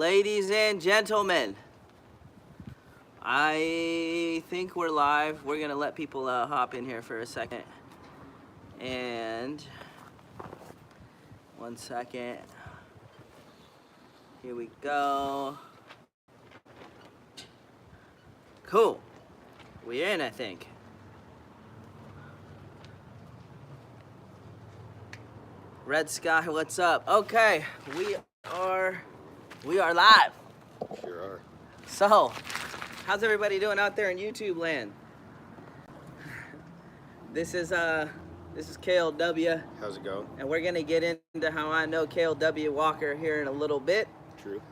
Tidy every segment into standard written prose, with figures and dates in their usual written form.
Ladies and gentlemen, I think we're live. We're gonna let people hop in here for a second. And 1 second. Here we go. Cool. We're in, I think. Red Sky, what's up? Okay, we are live. Sure are. So, how's everybody doing out there in YouTube land? This is Kale W. How's it going? And we're gonna get into how I know Kale W. Walker here in a little bit. True.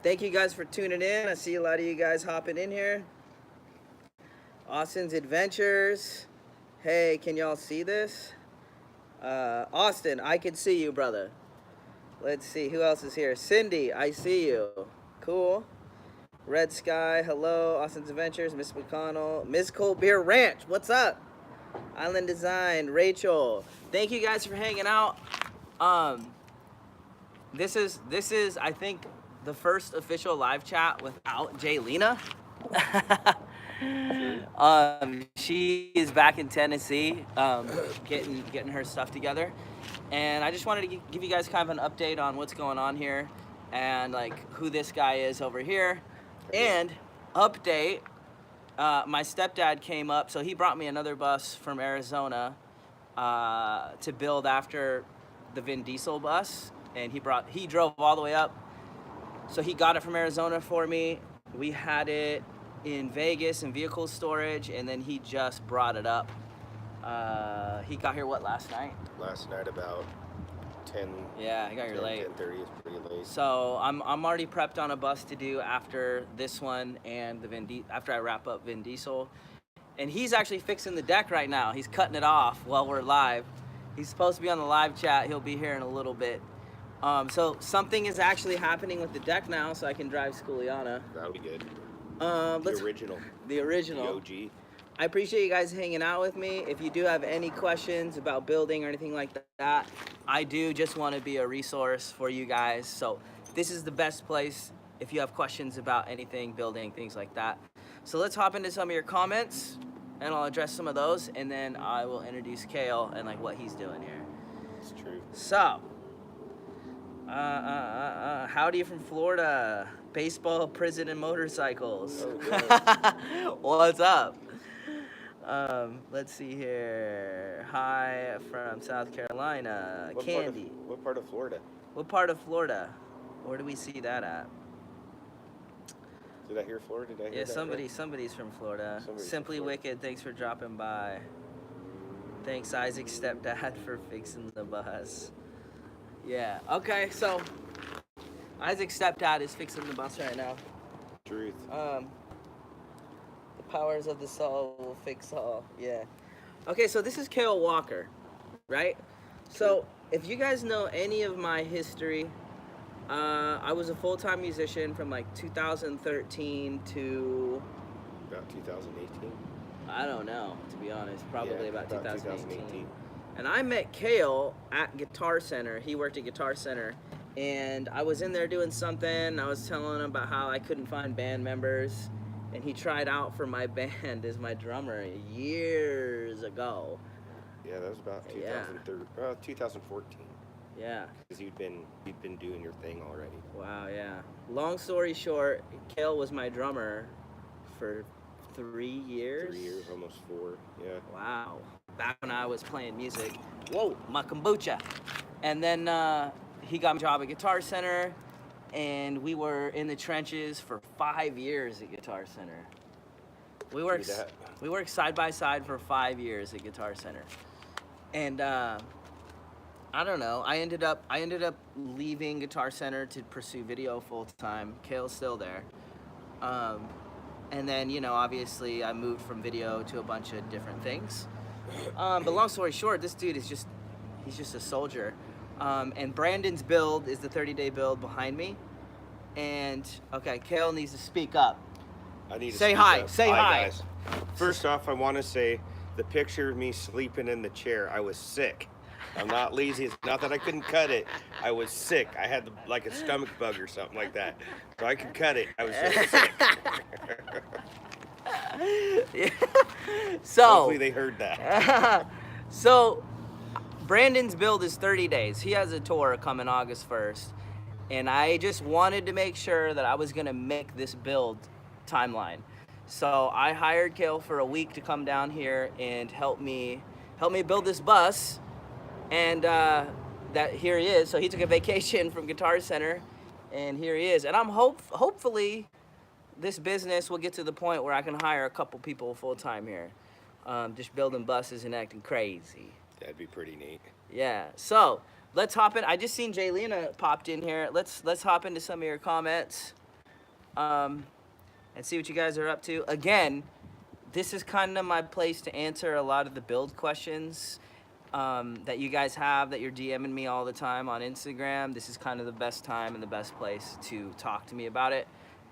Thank you guys for tuning in. I see a lot of you guys hopping in here. Austin's Adventures. Hey, can y'all see this? Austin, I can see you, brother. Let's see, who else is here? Cindy, I see you. Cool. Red Sky, hello. Austin's Adventures, Miss McConnell. Miss Cold Beer Ranch, what's up? Island Design, Rachel. Thank you guys for hanging out. This is I think the first official live chat without Jaylena. She is back in Tennessee, getting her stuff together, and I just wanted to give you guys kind of an update on what's going on here, and like who this guy is over here, and update. My stepdad came up, so he brought me another bus from Arizona to build after the Vin Diesel bus, and he drove all the way up, so he got it from Arizona for me. We had it in Vegas in vehicle storage, and then he just brought it up. He got here last night? Last night about 10. Yeah, he got here late. 10:30 is pretty late. So I'm already prepped on a bus to do after this one and the after I wrap up Vin Diesel. And he's actually fixing the deck right now. He's cutting it off while we're live. He's supposed to be on the live chat. He'll be here in a little bit. So something is actually happening with the deck now, so I can drive Skuliana. That'll be good. The original. The OG. I appreciate you guys hanging out with me. If you do have any questions about building or anything like that, I do just want to be a resource for you guys. So this is the best place if you have questions about anything, building, things like that. So let's hop into some of your comments, and I'll address some of those, and then I will introduce Kale and like what he's doing here. It's true. So, howdy from Florida. Baseball, prison, and motorcycles. Oh, What's up? Let's see here. Hi from South Carolina. Candy. What part of Florida? What part of Florida? Where do we see that at? Did I hear Florida? Did I hear Yeah, that somebody's from Florida. Somebody's Simply from Florida. Wicked, thanks for dropping by. Thanks, Isaac Stepdad, for fixing the bus. Yeah, okay, so Isaac Stepdad is fixing the bus right now. Truth. The powers of the soul will fix all. Yeah. Okay, so this is Kale Walker, right? So if you guys know any of my history, I was a full-time musician from like 2013 to About 2018. I don't know, to be honest, probably Yeah, about 2018. 2018. And I met Kale at Guitar Center. He worked at Guitar Center. And I was in there doing something. I was telling him about how I couldn't find band members. And he tried out for my band as my drummer years ago. Yeah, that was about Yeah. 2014. Yeah. Because you'd been doing your thing already. Wow, yeah. Long story short, Kale was my drummer for 3 years. 3 years, almost 4. Yeah. Wow. Back when I was playing music. Whoa, my kombucha. And then he got me a job at Guitar Center, and we were in the trenches for 5 years at Guitar Center. We worked side by side for 5 years at Guitar Center. And I don't know, I ended up leaving Guitar Center to pursue video full time. Kale's still there. And then, you know, obviously I moved from video to a bunch of different things. But long story short, this dude is he's just a soldier. And Brandon's build is the 30-day build behind me. And, okay, Kale needs to speak up. I need to Say speak hi. up. Say hi. Guys. First off, I want to say the picture of me sleeping in the chair, I was sick. I'm not lazy. It's not that I couldn't cut it. I was sick. I had like a stomach bug or something like that. So I could cut it. I was just sick. Yeah. So Hopefully they heard that. so Brandon's build is 30 days. He has a tour coming August 1st. And I just wanted to make sure that I was gonna make this build timeline. So I hired Kale for a week to come down here and help me build this bus. And that here he is. So he took a vacation from Guitar Center, and here he is. And I'm hopefully this business will get to the point where I can hire a couple people full time here, just building buses and acting crazy. That'd be pretty neat. Yeah. So let's hop in. I just seen Jaylena popped in here. Let's hop into some of your comments, and see what you guys are up to. Again, this is kind of my place to answer a lot of the build questions that you guys have, that you're DMing me all the time on Instagram. This is kind of the best time and the best place to talk to me about it,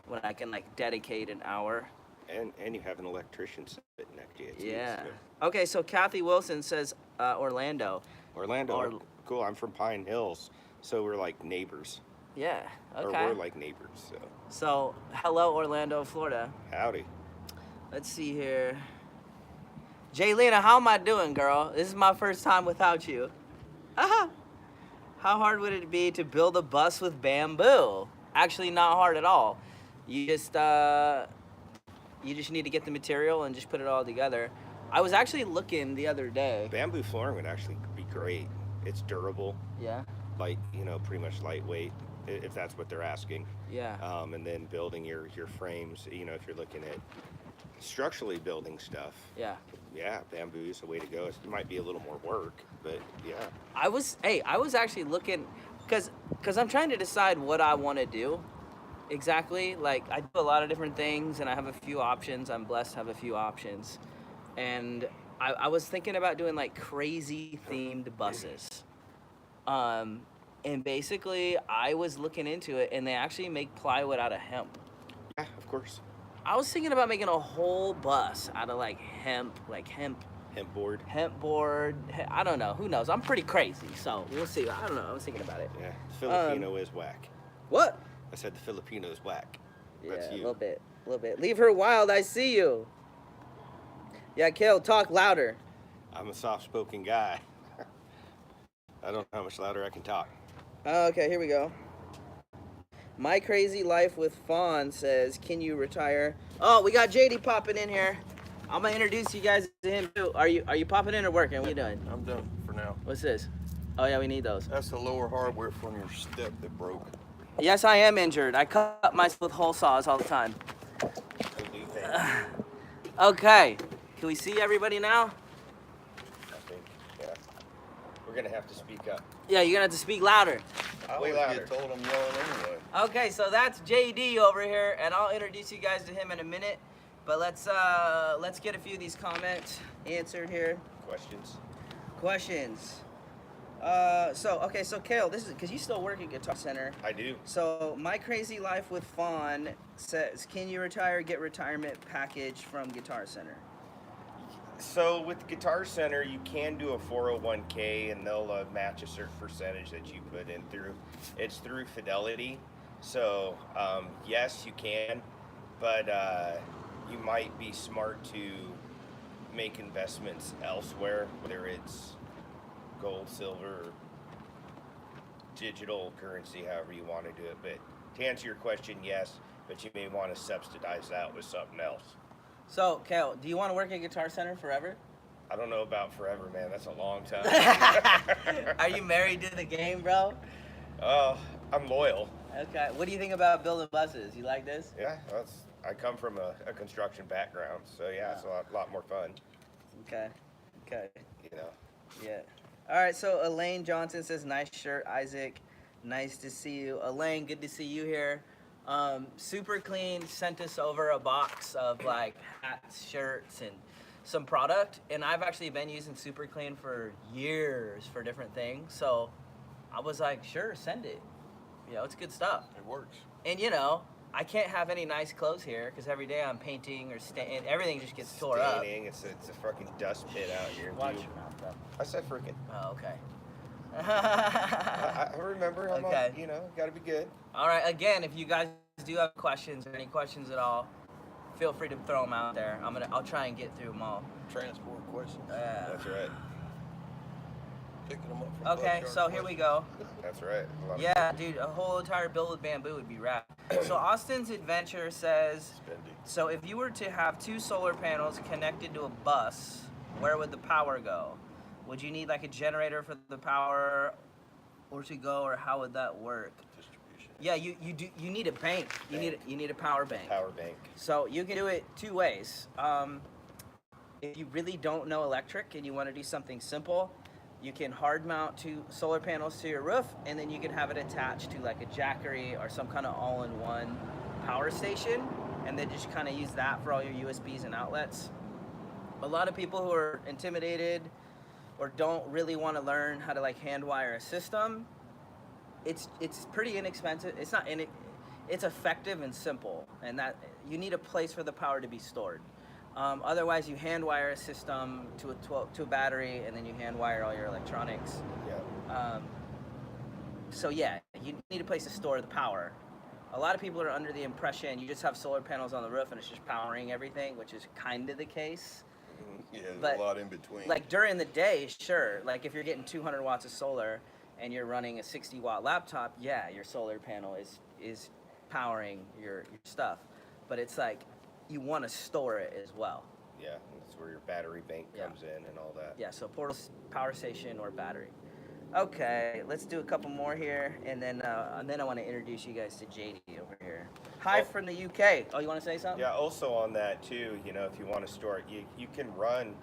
when I can like dedicate an hour. And you have an electrician sitting next to you. Too, Yeah. so. Okay, so Kathy Wilson says Orlando. Orlando. Cool. I'm from Pine Hills, so we're like neighbors. Yeah. Or Okay. we're like neighbors. So hello, Orlando, Florida. Howdy. Let's see here. Jaylena, how am I doing, girl? This is my first time without you. How hard would it be to build a bus with bamboo? Actually, not hard at all. You just need to get the material and just put it all together. I was actually looking the other day. Bamboo flooring would actually be great. It's durable. Yeah. Light, pretty much lightweight, if that's what they're asking. Yeah. And then building your frames, if you're looking at structurally building stuff. Yeah. Yeah, bamboo is the way to go. It might be a little more work, but yeah. I was actually looking, cause I'm trying to decide what I want to do exactly. Like, I do a lot of different things and I have a few options. I'm blessed to have a few options. And I was thinking about doing like crazy themed buses. And basically I was looking into it, and they actually make plywood out of hemp. Yeah, of course. I was thinking about making a whole bus out of like hemp board. Hemp board. I don't know. Who knows? I'm pretty crazy, so we'll see. I don't know. I was thinking about it. Yeah, Filipino is whack. What? I said the Filipino is whack. That's Yeah, you. a little bit. Leave her wild. I see you. Yeah, Kale, talk louder. I'm a soft-spoken guy. I don't know how much louder I can talk. Okay, here we go. My Crazy Life with Fawn says, can you retire? Oh, we got JD popping in here. I'm gonna introduce you guys to him too. Are you popping in or working? What are you doing? I'm done for now. What's this? Oh yeah, we need those. That's the lower hardware from your step that broke. Yes, I am injured. I cut myself with hole saws all the time. Okay, can we see everybody now? I think, yeah. We're gonna have to speak up. Yeah, you're gonna have to speak louder. I Way always louder. get told I'm yelling anyway. Okay, so that's JD over here, and I'll introduce you guys to him in a minute. But let's get a few of these comments answered here. Questions. So Kale, this is because you still work at Guitar Center. I do. So My Crazy Life with Fawn says, can you retire? Get retirement package from Guitar Center. So with Guitar Center, you can do a 401k, and they'll match a certain percentage that you put in through. It's through Fidelity. So yes, you can, but you might be smart to make investments elsewhere, whether it's gold, silver, digital currency, however you want to do it. But to answer your question, yes, but you may want to subsidize that with something else. So Kale, do you want to work at Guitar Center forever? I don't know about forever, man. That's a long time. Are you married to the game, bro? I'm loyal. Okay. What do you think about building buses? You like this? Yeah, I come from a construction background, so yeah, it's a lot more fun. Okay. Yeah. All right, so Elaine Johnson says, nice shirt, Isaac. Nice to see you. Elaine, good to see you here. Super Clean sent us over a box of like hats, shirts, and some product. And I've actually been using Super Clean for years for different things. So I was like, sure, send it. It's good stuff. It works. And I can't have any nice clothes here because every day I'm painting or and everything just gets tore up. It's a fucking dust pit out here. Watch dude. your mouth, bro. I said freaking. Oh, okay. I remember. I'm Okay. on, got to be good. All right. Again, if you guys do have questions or any questions at all, feel free to throw them out there. I'll try and get through them all. Transport questions. That's right. Picking them up from Okay, Bush so Yard here we questions. go. That's right. A lot of Yeah, dude, a whole entire bill with bamboo would be rad. So Austin's Adventure says, Spendy. so if you were to have 2 solar panels connected to a bus, where would the power go? Would you need like a generator for the power or to go, or how would that work? Distribution. Yeah, you need a bank. You need a power bank. power bank. So you can do it 2 ways. If you really don't know electric and you want to do something simple, you can hard mount 2 solar panels to your roof, and then you can have it attached to like a jackery or some kind of all-in-one power station, and then just kind of use that for all your USBs and outlets. A lot of people who are intimidated or don't really want to learn how to like hand wire a system, it's pretty inexpensive. It's effective and simple, and that you need a place for the power to be stored. Otherwise, you hand wire a system to a battery, and then you hand wire all your electronics. Yeah. So yeah, you need a place to store the power. A lot of people are under the impression you just have solar panels on the roof and it's just powering everything, which is kind of the case. Yeah, there's But, a lot in between. Like during the day, sure. Like if you're getting 200 watts of solar and you're running a 60-watt laptop, yeah, your solar panel is powering your stuff. But it's like you want to store it as well. Yeah. That's where your battery bank Yeah. comes in and all that. Yeah, so portable power station or battery. Okay, let's do a couple more here, and then I want to introduce you guys to JD over here. Hi from the UK. Oh, you want to say something? Yeah. Also on that too, if you want to store it, you can run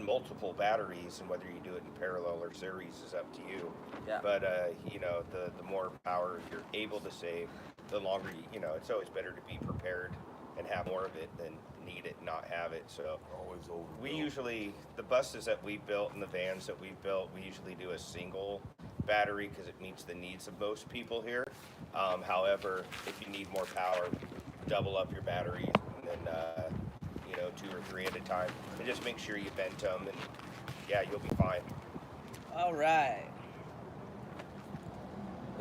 multiple batteries, and whether you do it in parallel or series is up to you. Yeah. But the more power you're able to save, the longer it's always better to be prepared and have more of it than need it, not have it. So Always over. we usually, the buses that we built and the vans that we built, we usually do a single battery because it meets the needs of most people here. However, if you need more power, double up your batteries, and then 2 or 3 at a time, and just make sure you vent them, and yeah, you'll be fine. All right.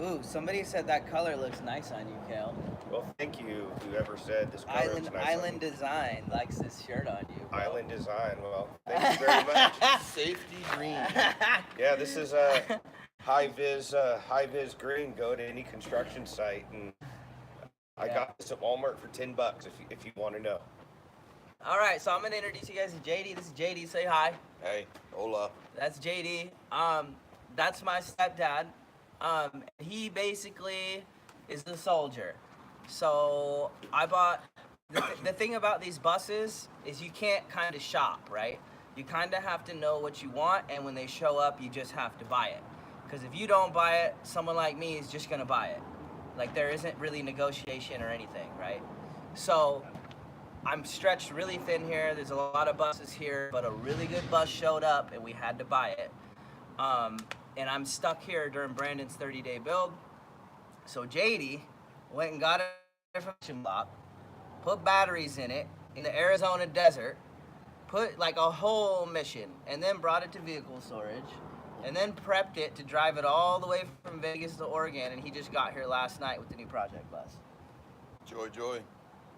Ooh, somebody said that color looks nice on you, Kale. Well, thank you, whoever said this color looks nice on Island you. Design likes this shirt on you. Bro. Island Design. Well, thank you very much. Safety green. Yeah, this is a high vis green. Go to any construction site, and I got this at Walmart for $10 if you want to know. All right, so I'm gonna introduce you guys to JD. This is JD. Say hi. Hey, hola. That's JD. That's my stepdad. He basically is the soldier. So I bought, the thing about these buses is you can't kind of shop, right? You kind of have to know what you want, and when they show up, you just have to buy it. Because if you don't buy it, someone like me is just gonna buy it. Like there isn't really negotiation or anything, right? So I'm stretched really thin here. There's a lot of buses here, but a really good bus showed up and we had to buy it. And I'm stuck here during Brandon's 30-day build. So JD went and got a friction block, put batteries in it in the Arizona desert, put like a whole mission, and then brought it to vehicle storage, and then prepped it to drive it all the way from Vegas to Oregon, and he just got here last night with the new project bus. Joy, joy.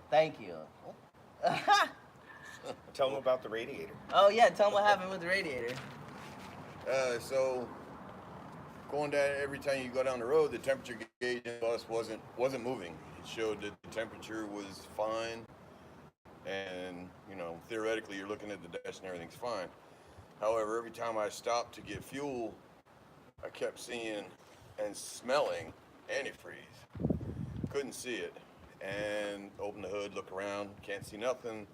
Thank you. Tell them about the radiator. Oh yeah, tell him what happened with the radiator. So going down, every time you go down the road, the temperature gauge in the bus wasn't moving. It showed that the temperature was fine, and theoretically you're looking at the dash and everything's fine. However, every time I stopped to get fuel, I kept seeing and smelling antifreeze. Couldn't see it, and open the hood, look around, can't see nothing.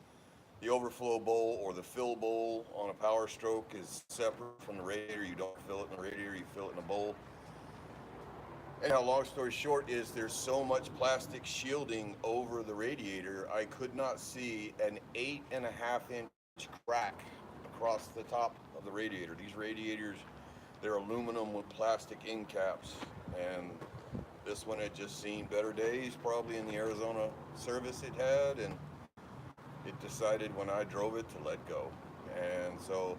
The overflow bowl or the fill bowl on a Power Stroke is separate from the radiator. You don't fill it in the radiator, you fill it in a bowl. Anyhow, long story short is there's so much plastic shielding over the radiator, I could not see an 8.5-inch crack across the top of the radiator. These radiators, they're aluminum with plastic end caps, and this one had just seen better days probably in the Arizona service it had, and it decided when I drove it to let go. And so,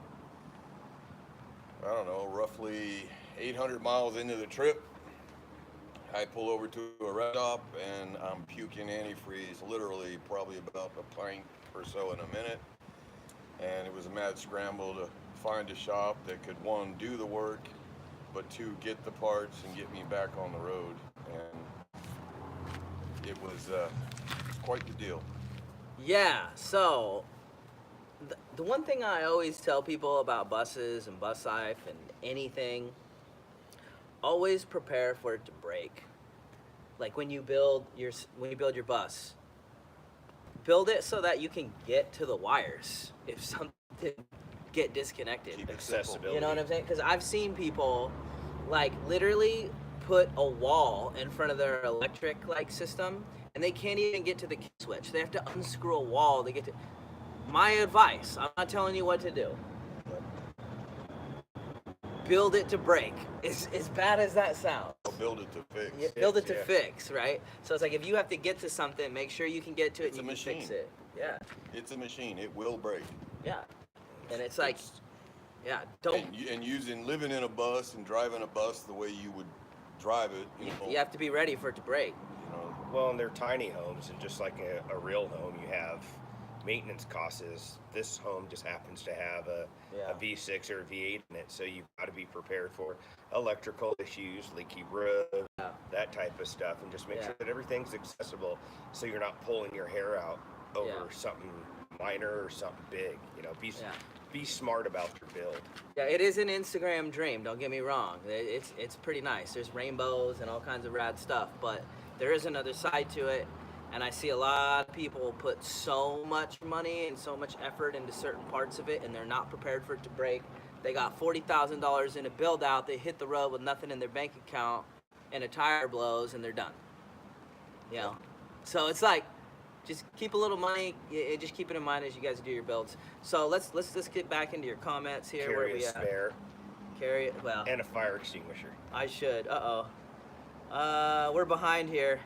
I don't know, roughly 800 miles into the trip, I pull over to a rest stop and I'm puking antifreeze, literally probably about a pint or so in a minute. And it was a mad scramble to find a shop that could, one, do the work, but two, get the parts and get me back on the road. And it was quite the deal. Yeah, so the one thing I always tell people about buses and bus life and anything, always prepare for it to break. Like when you build your bus, build it so that you can get to the wires if something get disconnected. Keep it Accessibility. You know what I'm saying? Because I've seen people like literally put a wall in front of their electric like system, and they can't even get to the key switch. They have to unscrew a wall to get to. My advice, I'm not telling you what to do. Build it to break. As bad as that sounds. Build it to fix. Yeah, build it to Yeah. fix, right? So it's like if you have to get to something, make sure you can get to it It's and a you can fix machine. it. Yeah, It's a machine. It will break. yeah. And it's like, It's- yeah, don't. and living in a bus and driving a bus the way you would drive it, you know. You have to be ready for it to break. You know, Well, and they're tiny homes, and just like a real home, you have maintenance costs. This home just happens to have a V6 or a V8 in it, so you've got to be prepared for electrical issues, leaky roof, Yeah. that type of stuff, and just make Yeah. sure that everything's accessible, so you're not pulling your hair out over Yeah. something minor or something big. You know, Yeah. be smart about your build. Yeah, it is an Instagram dream. Don't get me wrong. It's pretty nice. There's rainbows and all kinds of rad stuff, but there is another side to it. And I see a lot of people put so much money and so much effort into certain parts of it, and they're not prepared for it to break. They got $40,000 in a build out. They hit the road with nothing in their bank account, and a tire blows, and they're done. You know, so it's like, just keep a little money. Just keep it in mind as you guys do your builds. So let's get back into your comments here. Where Carry we a at? spare Carry it. Well, and a fire extinguisher. I should. We're behind here.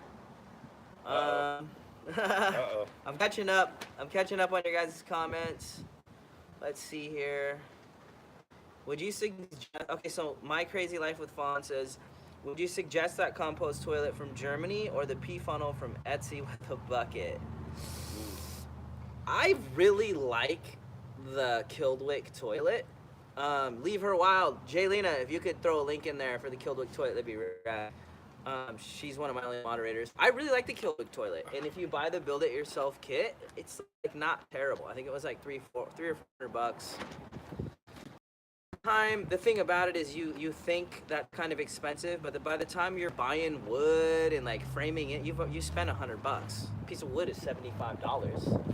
Uh-oh. I'm catching up. I'm catching up on your guys' comments. Let's see here. Would you suggest? Okay, so my crazy life with Fawn says, would you suggest that compost toilet from Germany or the pee funnel from Etsy with a bucket? I really like the Kildwick toilet. Leave her wild. Jaylena, if you could throw a link in there for the Kildwick toilet, that'd be rad. She's one of my only moderators. I really like the Kildwick toilet, and if you buy the build it yourself kit, it's like not terrible. I think it was like $300 or $400. The thing about it is you think that's kind of expensive, but by the time you're buying wood and like framing it, you spend $100. A piece of wood is $75.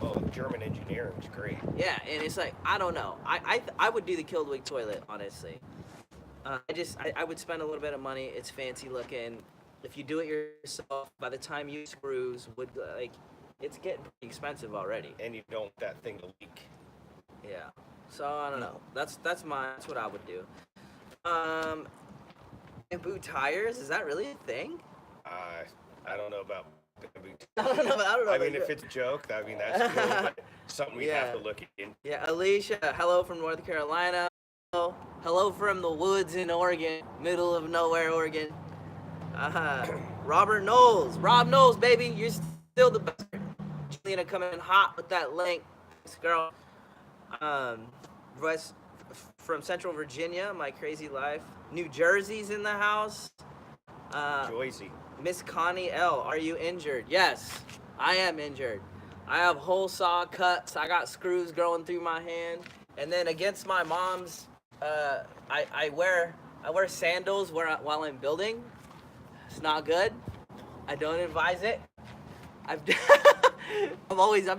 Oh, German engineering is great. Yeah, and it's like, I don't know. I would do the Kildwick toilet, honestly. I would spend a little bit of money. It's fancy looking. If you do it yourself, by the time you screws would like, it's getting pretty expensive already. And you don't want that thing to leak. Yeah. So I don't know. That's what I would do. Bamboo tires, is that really a thing? I don't know about bamboo. I don't know. I mean, if it's a joke, I mean, that's cool, but something we have to look into. Yeah, Alicia, hello from North Carolina. Hello from the woods in Oregon, middle of nowhere, Oregon. Robert Knowles, Rob Knowles, baby, you're still the best. Juliana coming in hot with that link, this girl. West from Central Virginia, my crazy life. New Jersey's in the house. Joycey. Miss Connie L, are you injured? Yes, I am injured. I have whole saw cuts. I got screws growing through my hand. And then against my mom's, I wear sandals while I'm building. It's not good. I don't advise it. I'm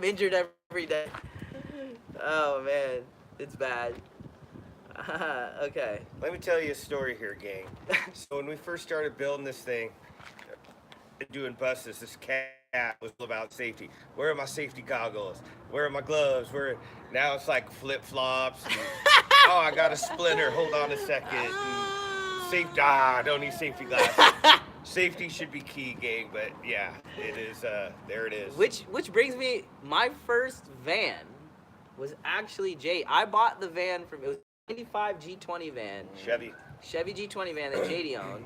injured every day. Oh man, it's bad. Okay. Let me tell you a story here, gang. So when we first started building this thing, doing buses, this cat was all about safety. Where are my safety goggles? Where are my gloves? Now it's like flip-flops. Oh, I got a splinter. Hold on a second. I don't need safety glasses. Safety should be key, gang, but yeah, it is, there it is. Which brings me, my first van was actually Jay. I bought the van it was a 95 G20 van. Chevy. Chevy G20 van that JD owned,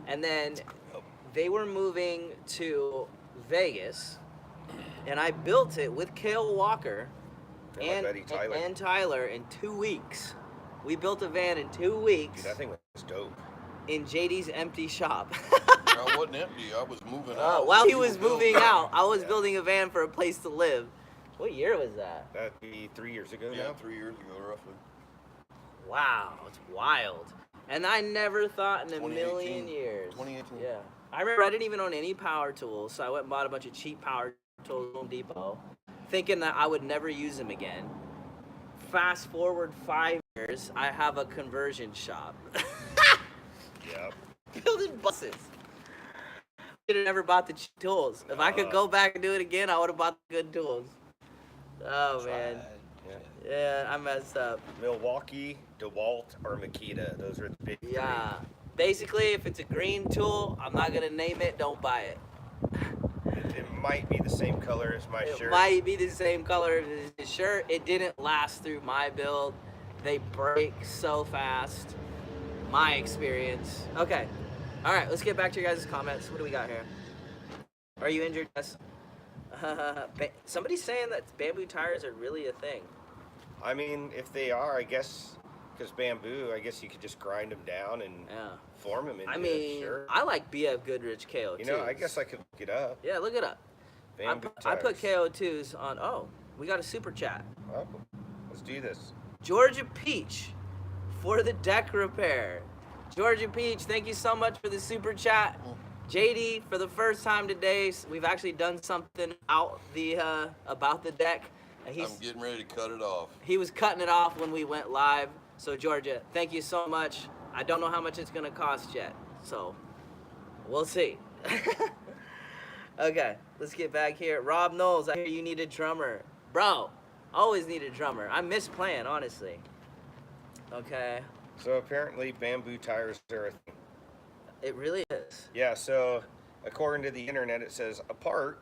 and then they were moving to Vegas, and I built it with Kale Walker And my buddy Tyler. and Tyler in 2 weeks. We built a van in 2 weeks Dude, that thing was dope. in JD's empty shop. I wasn't empty. I was moving out. While he You was were building. moving out, I was Yeah. building a van for a place to live. What year was that? That'd be 3 years ago Yeah, now. 3 years ago, roughly. Wow, it's wild. And I never thought in a 2018. million years. 2018. Yeah. I remember I didn't even own any power tools, so I went and bought a bunch of cheap power tools at Home Depot, thinking that I would never use them again. Fast forward 5 years, I have a conversion shop. Yep. Building buses. Should have never bought the cheap tools. If I could go back and do it again, I would have bought the good tools. Oh, man. Yeah. Yeah, I messed up. Milwaukee, DeWalt, or Makita. Those are the big three. Yeah. Basically, if it's a green tool, I'm not going to name it, don't buy it. It might be the same color as my It shirt. might be the same color as his shirt. It didn't last through my build. They break so fast. My experience. Okay. All right, let's get back to your guys' comments. What do we got here? Are you injured? Yes. Somebody's saying that bamboo tires are really a thing. I mean, if they are, I guess, because bamboo, I guess you could just grind them down and Yeah. form them into I mean, sure. I like BF Goodrich KO2s. You know, I guess I could look it up. Yeah, look it up. Bamboo I put tires. KO2s on. Oh, we got a super chat. Oh, let's do this. Georgia Peach for the deck repair. Georgia Peach, thank you so much for the super chat. JD, for the first time today, we've actually done something out the about the deck. I'm getting ready to cut it off. He was cutting it off when we went live. So Georgia, thank you so much. I don't know how much it's gonna cost yet, so we'll see. Okay, let's get back here. Rob Knowles, I hear you need a drummer. Bro, always need a drummer. I miss playing, honestly. Okay, So apparently, bamboo tires are a thing. it really is. Yeah, so according to the internet, it says apart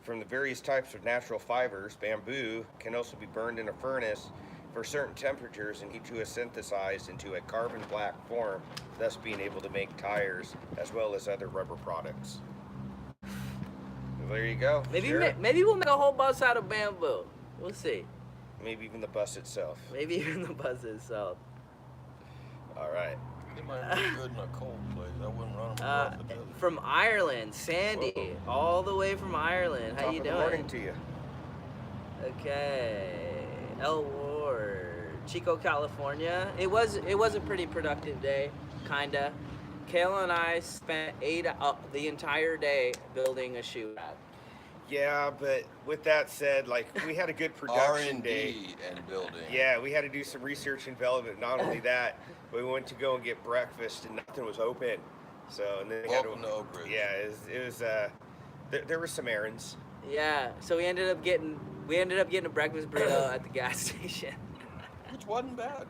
from the various types of natural fibers, bamboo can also be burned in a furnace for certain temperatures and heat to is synthesized into a carbon black form, thus being able to make tires as well as other rubber products. Well, there you go. Maybe Sure. maybe we'll make a whole bus out of bamboo. We'll see. Maybe even the bus itself. Maybe even the bus itself. All right. It might be good in a cold place. I wouldn't run them across the desert. From Ireland, Sandy, all the way from Ireland. How Top you of the doing? morning to you. Okay, El Ward, Chico, California. It was a pretty productive day, kinda. Kayla and I spent the entire day building a shoe rack. Yeah, but with that said, like we had a good production day. R&D and building. Yeah, we had to do some research and development. Not only that, we went to go and get breakfast and nothing was open. So and then we had Welcome to Oak Ridge. yeah, it was there were some errands. Yeah, so we ended up getting a breakfast burrito at the gas station. Which wasn't bad.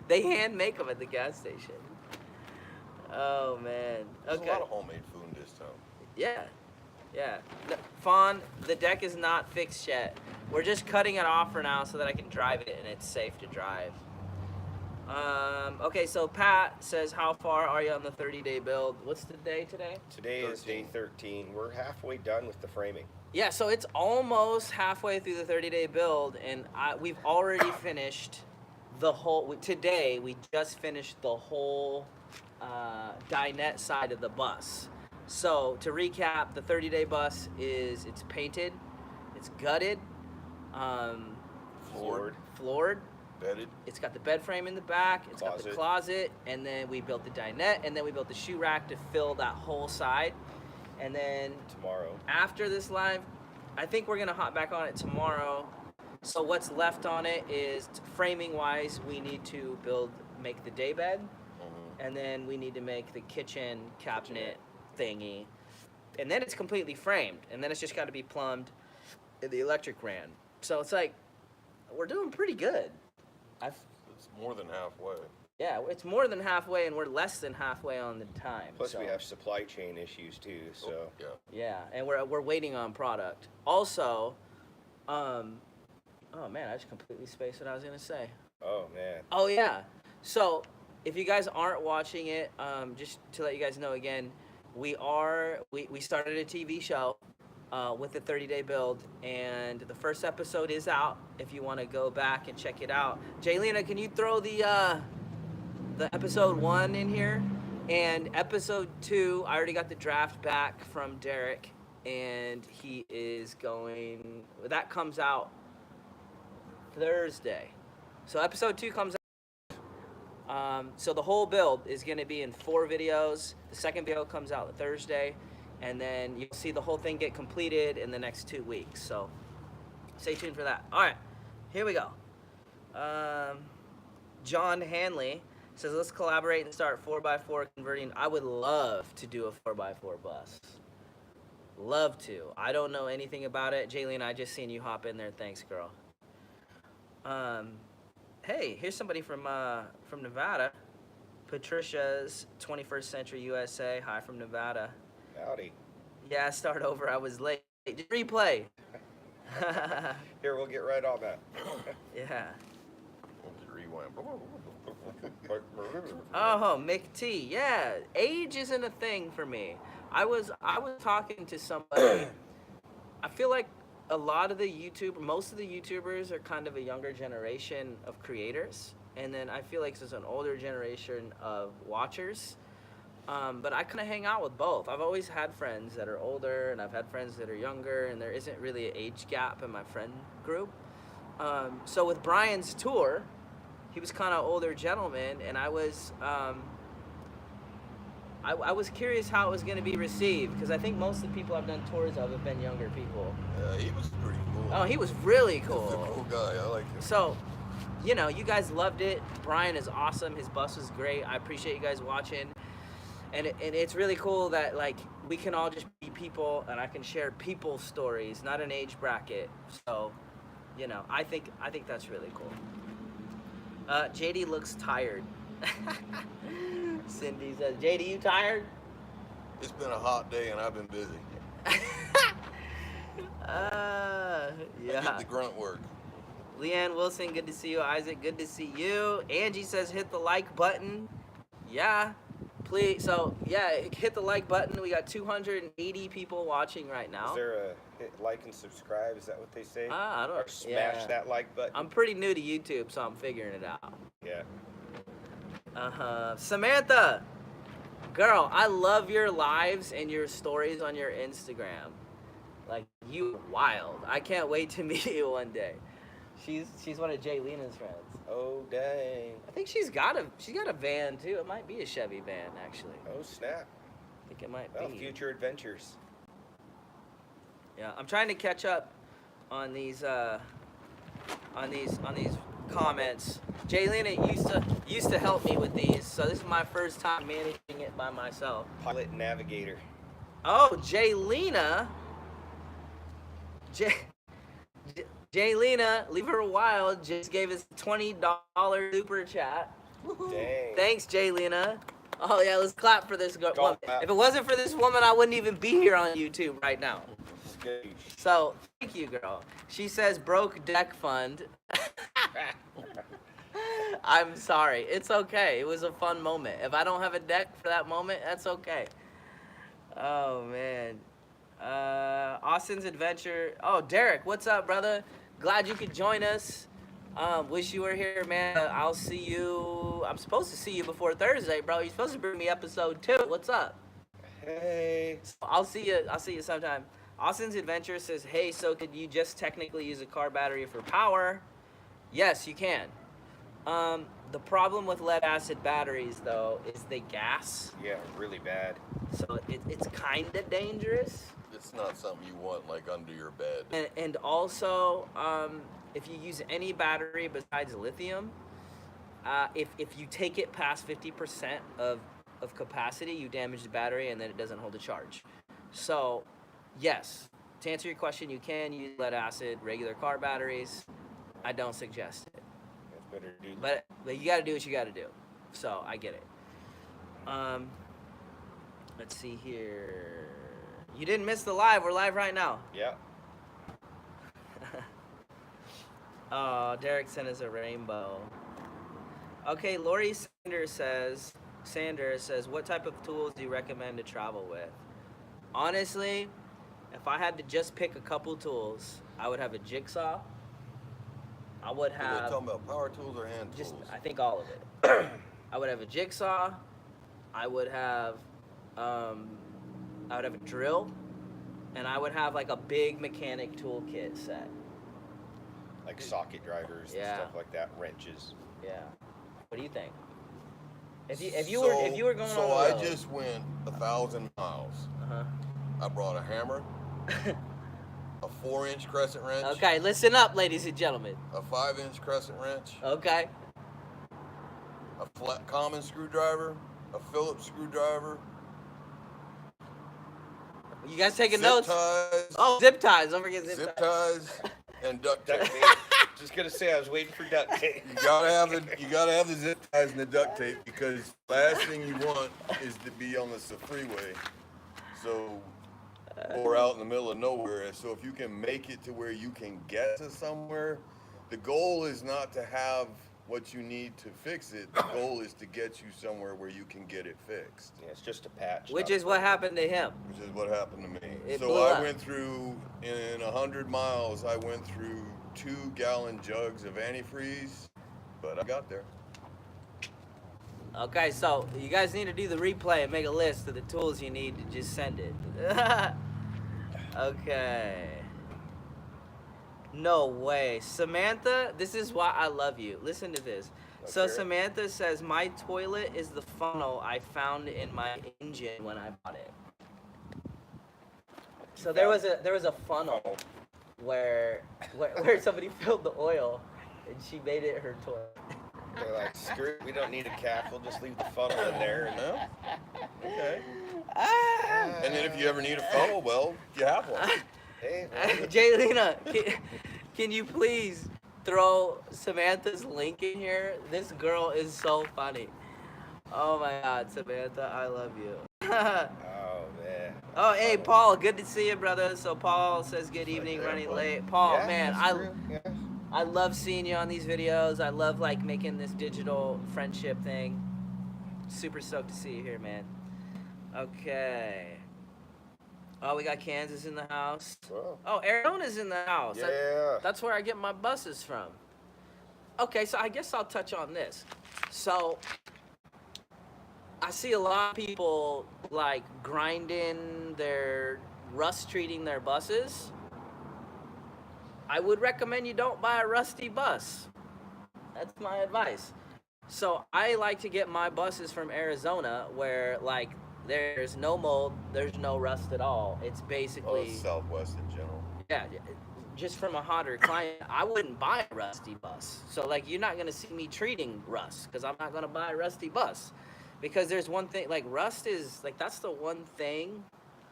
They hand make them at the gas station. Oh man. There's Okay. a lot of homemade food in this town. Yeah. Yeah. Fawn, the deck is not fixed yet. We're just cutting it off for now so that I can drive it and it's safe to drive. Okay, so Pat says, how far are you on the 30-day build? What's the day today? Today is day 13. We're halfway done with the framing. Yeah, so it's almost halfway through the 30-day build, and we've already finished the whole. Today, we just finished the whole dinette side of the bus. So to recap, the 30-day bus it's painted, it's gutted, floored. Bedded. It's got the bed frame in the back. It's got the Closet. closet, and then we built the dinette, and then we built the shoe rack to fill that whole side, and then Tomorrow. after this live, I think we're gonna hop back on it tomorrow. So what's left on it is framing wise, we need to make the day bed, and then we need to make the kitchen cabinet thingy, and then it's completely framed, and then it's just got to be plumbed, and the electric ran. So it's like we're doing pretty good. It's more than halfway. Yeah, it's more than halfway, and we're less than halfway on the time. Plus, so. we have supply chain issues too. So Yeah. Yeah, and we're waiting on product. Also, oh man, I just completely spaced what I was gonna say. oh man. Oh yeah, so if you guys aren't watching it, just to let you guys know again, we started a TV show with the 30-day build, and the first episode is out. If you want to go back and check it out, Jaylena, can you throw the episode 1 in here? And episode 2, I already got the draft back from Derek, and he is going. That comes out Thursday, so episode 2 comes out. So the whole build is going to be in 4 videos. The second video comes out Thursday, and then you'll see the whole thing get completed in the next 2 weeks. So stay tuned for that. All right, here we go. John Hanley says, let's collaborate and start 4x4 converting. I would love to do a 4x4 bus. Love to. I don't know anything about it. Jaylene, I just seen you hop in there. Thanks, girl. Hey, here's somebody from Nevada. Patricia's 21st Century USA. Hi from Nevada. Howdy. Yeah, start over. I was late. Just replay. Here, we'll get right on that. Yeah. Rewind. Oh, Mick T. Yeah, age isn't a thing for me. I was talking to somebody. I feel like a lot of most of the YouTubers are kind of a younger generation of creators, and then I feel like there's an older generation of watchers. But I kind of hang out with both. I've always had friends that are older, and I've had friends that are younger, and there isn't really an age gap in my friend group. So with Brian's tour, he was kind of older gentleman, and I was curious how it was going to be received, because I think most of the people I've done tours of have been younger people. He was pretty cool. Oh, he was really cool. He was a cool guy. I like him. So, you know, you guys loved it. Brian is awesome. His bus was great. I appreciate you guys watching. And it's really cool that, like, we can all just be people, and I can share people stories, not an age bracket. So, you know, I think that's really cool. JD looks tired. Cindy says, JD, you tired? It's been a hot day and I've been busy. Yeah. I get the grunt work. Leanne Wilson, good to see you. Isaac, good to see you. Angie says, hit the like button. Yeah, please. So, yeah, hit the like button. We got 280 people watching right now. Is there a hit like and subscribe? Is that what they say? I don't. Or smash that like button? I'm pretty new to YouTube, so I'm figuring it out. Yeah. Samantha, girl, I love your lives and your stories on your Instagram. Like, you wild. I can't wait to meet you one day. She's one of Jaylena's friends. Oh, dang. I think she's got a van too. It might be a Chevy van, actually. Oh, snap. I think it might Well, be. future adventures. Yeah, I'm trying to catch up on these comments. Jaylena used to help me with these, so this is my first time managing it by myself. Pilot and navigator. Oh, Jaylena. Jaylena, leave her a while, just gave us a $20 super chat. Dang. Thanks, Jaylena. Oh yeah, let's clap for this girl. Clap. If it wasn't for this woman, I wouldn't even be here on YouTube right now. Skoosh. So, thank you, girl. She says broke deck fund. I'm sorry. It's okay. It was a fun moment. If I don't have a deck for that moment, that's okay. Oh, man. Austin's Adventure. Oh, Derek, what's up, brother? Glad you could join us. Wish you were here, man. I'll see you. I'm supposed to see you before Thursday, bro. You're supposed to bring me episode 2. What's up? Hey. I'll see you sometime. Austin's Adventure says, hey, so could you just technically use a car battery for power? Yes, you can. The problem with lead acid batteries, though, is they gas. Yeah, really bad. So it's kind of dangerous. It's not something you want, like, under your bed. And also, if you use any battery besides lithium, if you take it past 50% of capacity, you damage the battery, and then it doesn't hold a charge. So, yes, to answer your question, you can use lead acid, regular car batteries. I don't suggest it. That's better to do. But you got to do what you got to do. So, I get it. Let's see here. You didn't miss the live. We're live right now. Yeah. Oh, Derek sent us a rainbow. Okay, Lori Sanders says, what type of tools do you recommend to travel with? Honestly, if I had to just pick a couple tools, I would have a jigsaw. I would So we're have talking about power tools or hand just, tools? I think all of it. I would have a jigsaw. I would have, a drill, and I would have like a big mechanic toolkit set. Like socket drivers and Yeah. stuff like that, wrenches. Yeah. What do you think? If you were going so on the I road, just went 1,000 miles. uh-huh. I brought a hammer, a 4-inch crescent wrench, Okay, listen up, ladies and gentlemen. a 5-inch crescent wrench, Okay. a flat common screwdriver, a Phillips screwdriver. You guys taking zip notes? ties, Oh, zip ties. Don't forget zip ties, and duct tape. Duct tape. Just gonna say I was waiting for duct tape. You gotta have the zip ties and the duct tape, because last thing you want is to be on the freeway, or out in the middle of nowhere. So if you can make it to where you can get to somewhere, the goal is not to have what you need to fix it. The goal is to get you somewhere where you can get it fixed. Yeah, it's just a patch. Which is what happened to him. Which is what happened to me. It So blew I up. went through, in 100 miles, I went through 2-gallon jugs of antifreeze, but I got there. Okay, so you guys need to do the replay and make a list of the tools you need to just send it. Okay. No way. Samantha, this is why I love you. Listen to this. So Okay. Samantha says, my toilet is the funnel I found in my engine when I bought it. So there was a funnel where somebody filled the oil and she made it her toilet. They're like, screw it, we don't need a cap, we'll just leave the funnel in there. And, Okay. Ah! And then if you ever need a funnel, well, you have one. hey, Jaylena, can you please throw Samantha's link in here? This girl is so funny. Oh my God, Samantha, I love you. oh man. Oh, hey, Paul, good to see you, brother. So Paul says good evening, there, running bud. late. Paul, Yeah, man, that's true. Yeah. I love seeing you on these videos. I love like making this digital friendship thing. Super stoked to see you here, man. Okay. Oh, we got Kansas in the house. Wow. Oh, Arizona's in the house. Yeah. That's where I get my buses from. Okay, so I guess I'll touch on this. So I see a lot of people like grinding rust treating their buses. I would recommend you don't buy a rusty bus. That's my advice. So I like to get my buses from Arizona where like there's no mold, there's no rust at all. It's basically Southwest in general. yeah, just from a hotter climate. I wouldn't buy a rusty bus. So like you're not gonna see me treating rust because I'm not gonna buy a rusty bus. Because there's one thing, like rust is like that's the one thing.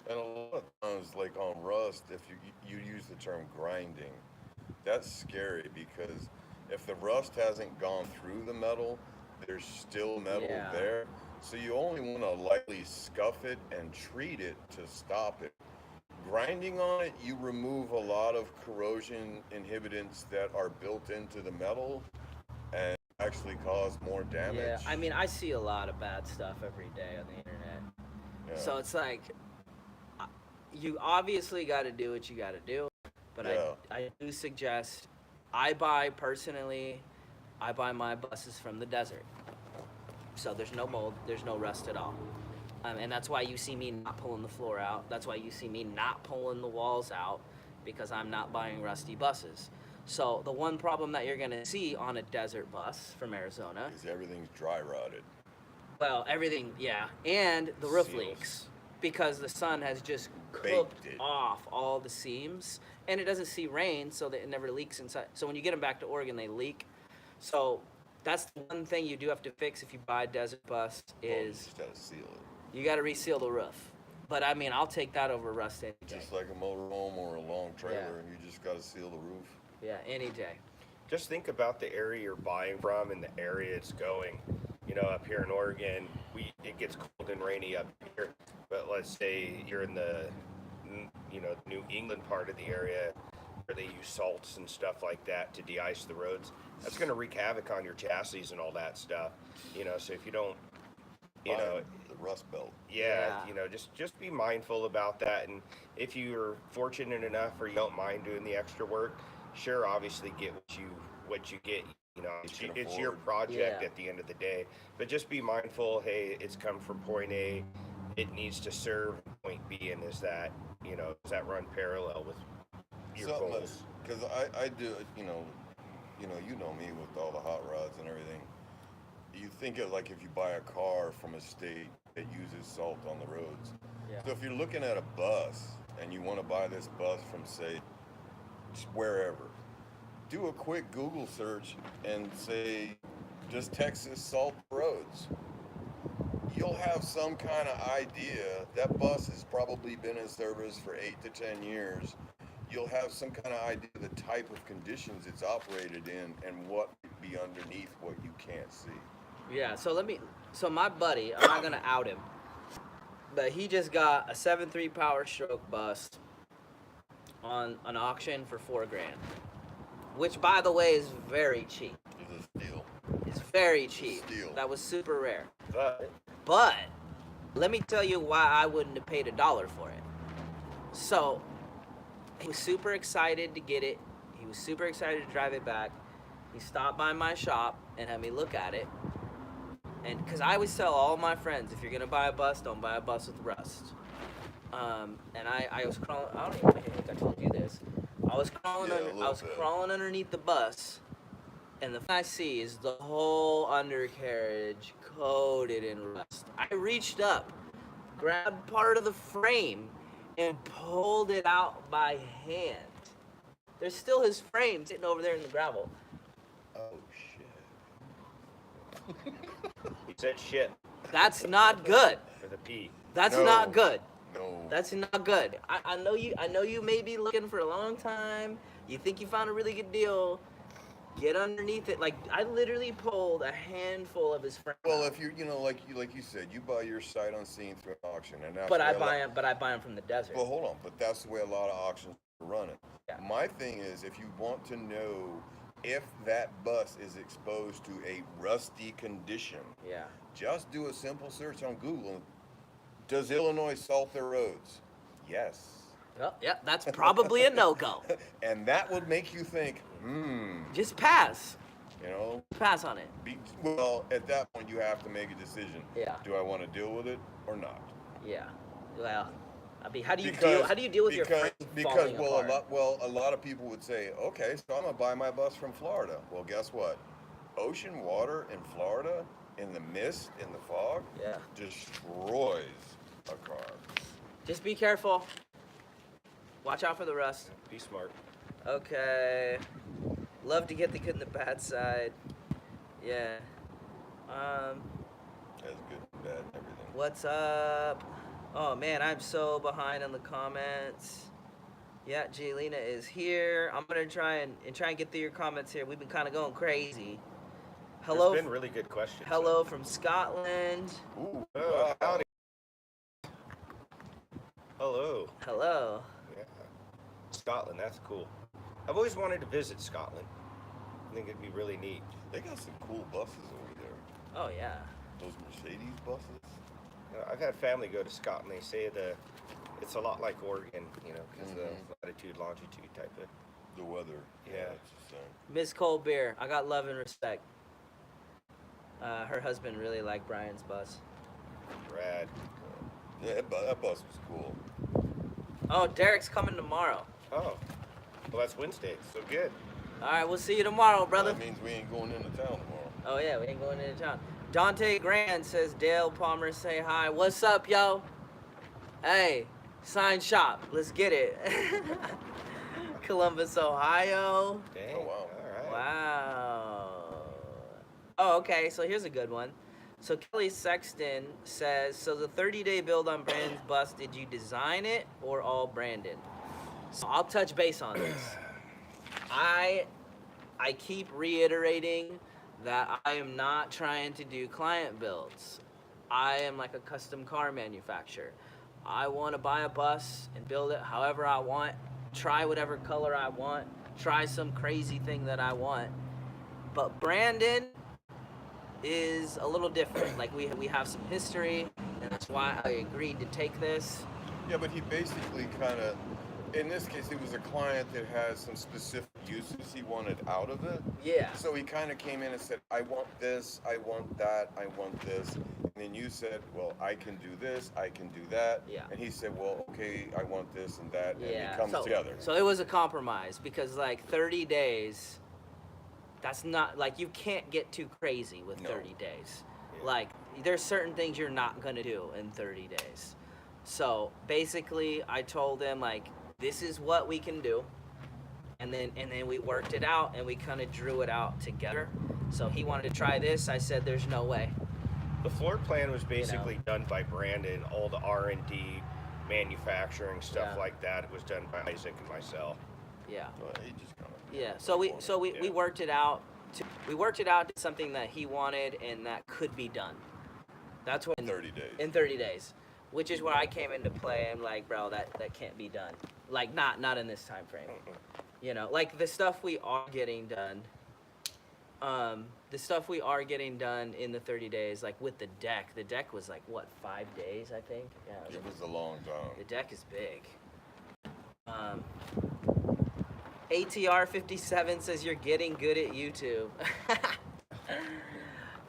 And a lot of times, like on rust, if you use the term grinding, that's scary, because if the rust hasn't gone through the metal, there's still metal Yeah. there. So you only want to lightly scuff it and treat it to stop it. Grinding on it, you remove a lot of corrosion inhibitants that are built into the metal and actually cause more damage. Yeah, I mean I see a lot of bad stuff every day on the internet. Yeah. So it's like you obviously got to do what you got to do, but Yeah. I do suggest I buy my buses from the desert. So there's no mold, there's no rust at all. And that's why you see me not pulling the floor out. That's why you see me not pulling the walls out, because I'm not buying rusty buses. So the one problem that you're gonna see on a desert bus from Arizona, Because everything's dry rotted. well, everything, yeah, and the roof Seals. leaks because the sun has just Baked cooked it. off all the seams, and it doesn't see rain, so that it never leaks inside. So when you get them back to Oregon, they leak. So that's the one thing you do have to fix if you buy a desert bus Well, you is just gotta seal it. you got to reseal the roof. But I mean, I'll take that over rust any day. Just like a motorhome or a long trailer, you just gotta seal the roof. Yeah, any day. Just think about the area you're buying from and the area it's going. You know, up here in Oregon, it gets cold and rainy up here. But let's say you're in the, New England part of the area. they use salts and stuff like that to de-ice the roads. That's going to wreak havoc on your chassis and all that stuff. So if you don't, the rust belt. yeah, just be mindful about that. And if you're fortunate enough or you don't mind doing the extra work, sure, obviously get what you get. It's your project at the end of the day. But just be mindful. Hey, it's come from point A. It needs to serve point B, and does that run parallel with your goals? Because I do, you know me with all the hot rods and everything. You think of like if you buy a car from a state that uses salt on the roads. Yeah. So if you're looking at a bus and you want to buy this bus from, say, just wherever, do a quick Google search and say, does Texas salt roads? You'll have some kind of idea. That bus has probably been in service for 8 to 10 years. You'll have some kind of idea of the type of conditions it's operated in and what would be underneath what you can't see. Yeah, so my buddy, I'm not gonna out him, but he just got a 7.3 Power Stroke bus on an auction for $4,000, which by the way is very cheap. It's a steal. It's very cheap. Steal. That was super rare. But But let me tell you why I wouldn't have paid $1 for it. So he was super excited to get it. He was super excited to drive it back. He stopped by my shop and had me look at it. And because I always tell all my friends, if you're gonna buy a bus, don't buy a bus with rust. And I was crawling. I don't even think I told you this. I was crawling. Yeah, I was crawling underneath the bus, and the thing I see is the whole undercarriage coated in rust. I reached up, grabbed part of the frame, and pulled it out by hand. There's still his frame sitting over there in the gravel. Oh, shit. he said shit That's not good. for the P. That's No. not good. No. That's not good. I know you may be looking for a long time. You think you found a really good deal. Get underneath it. Like I literally pulled a handful of his frame. Well, if you like you said, you buy your sight unseen through an auction, and that's But I where buy them from the desert. Well, hold on, but that's the way a lot of auctions are running. Yeah. My thing is, if you want to know if that bus is exposed to a rusty condition, Yeah. just do a simple search on Google. Does Illinois salt their roads? Yes. Well, yeah, that's probably a no-go. And that would make you think, Just pass. Pass on it. Well, at that point, you have to make a decision. Yeah. Do I want to deal with it or not? Yeah. Well, I mean, how do you Because- deal with your frame falling apart? A lot of people would say, okay, so I'm gonna buy my bus from Florida. Well, guess what? Ocean water in Florida, in the mist, in the fog, Yeah. destroys a car. Just be careful. Watch out for the rust. Be smart. Okay. Love to get the good and the bad side. Yeah. That's good and bad and everything. What's up? Oh man, I'm so behind on the comments. Yeah, Jelena is here. I'm gonna try and get through your comments here. We've been kind of going crazy. Hello. There's been really good questions. Hello from Scotland. Ooh, Oh, wow. howdy. Hello. Hello. Yeah. Scotland, that's cool. I've always wanted to visit Scotland. I think it'd be really neat. They got some cool buses over there. Oh yeah. Those Mercedes buses. I've had family go to Scotland. They say it's a lot like Oregon, because of latitude, longitude type of. The weather. Yeah. It's the same. Miss Colbert, I got love and respect. Her husband really liked Brian's bus. Rad. Yeah, that bus was cool. Oh, Derek's coming tomorrow. Oh, well, that's Wednesday, so good. All right, we'll see you tomorrow, brother. That means we ain't going into town tomorrow. Oh yeah, we ain't going into town. Dante Grand says Dale Palmer say hi. What's up, yo? Hey, sign shop. Let's get it. Columbus, Ohio. Dang. Oh, wow. All right. Wow. Oh, okay. So here's a good one. So Kelly Sexton says, so the 30-day build on Brandon's bus, did you design it or all Brandon? So I'll touch base on this. I keep reiterating that I am not trying to do client builds. I am like a custom car manufacturer. I want to buy a bus and build it however I want. try whatever color I want, try some crazy thing that I want. But Brandon is a little different. Like we have some history, and that's why I agreed to take this. Yeah, but he basically kind of, in this case, it was a client that has some specific uses he wanted out of it. Yeah. So he kind of came in and said, I want this, I want that, I want this. And then you said, well, I can do this, I can do that. Yeah. And he said, well, okay, I want this and that. And Yeah. it comes together. So it was a compromise because like 30 days, that's not, like, you can't get too crazy with 30 days. Yeah. Like, there's certain things you're not going to do in 30 days. So basically I told him, like, this is what we can do. And then we worked it out, and we kind of drew it out together. So he wanted to try this. I said, there's no way. The floor plan was basically done by Brandon. All the R&D, manufacturing, stuff like that was done by Isaac and myself. Yeah. Well, he just kind of Yeah. So we worked it out. We worked it out to something that he wanted and that could be done. That's what in 30 days. In 30 days, which is where I came into play. I'm like, bro, that can't be done. Like, not in this time frame. You know, like the stuff we are getting done. The stuff we are getting done in the 30 days, like with the deck. The deck was like what, 5 days, I think. Yeah. It was a long time. The deck is big. ATR 57 says you're getting good at YouTube.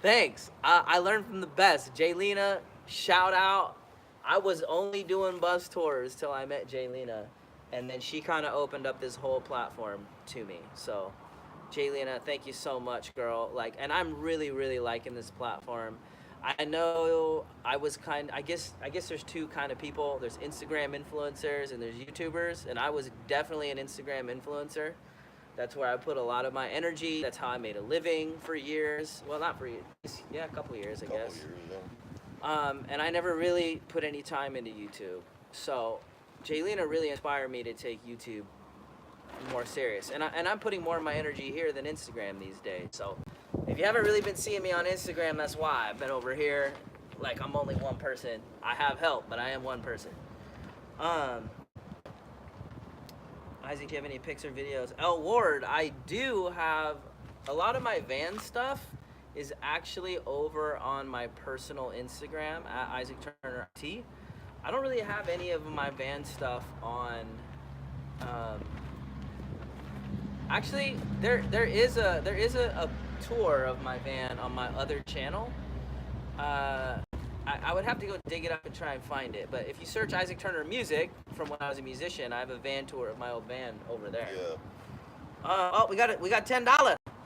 Thanks. I learned from the best. Jaylena, shout out. I was only doing bus tours till I met Jaylena, and then she kind of opened up this whole platform to me. So, Jaylena, thank you so much, girl. Like, and I'm really, really liking this platform. I know I guess there's two kind of people. There's Instagram influencers and there's YouTubers, and I was definitely an Instagram influencer. That's where I put a lot of my energy. That's how I made a living for years. Well, not for years. Yeah, a couple years, I guess. And I never really put any time into YouTube. So Jaylena really inspired me to take YouTube more serious. And I'm putting more of my energy here than Instagram these days. So if you haven't really been seeing me on Instagram, that's why. I've been over here. Like, I'm only one person. I have help, but I am one person. Isaac, do you have any pics or videos? Oh, Ward, I do have a lot of my van stuff is actually over on my personal Instagram at Isaac Turner T. I don't really have any of my van stuff on. Actually, there is a tour of my van on my other channel. I would have to go dig it up and try and find it. But if you search Isaac Turner Music from when I was a musician, I have a van tour of my old van over there. Yeah. Oh, we got it. We got $10.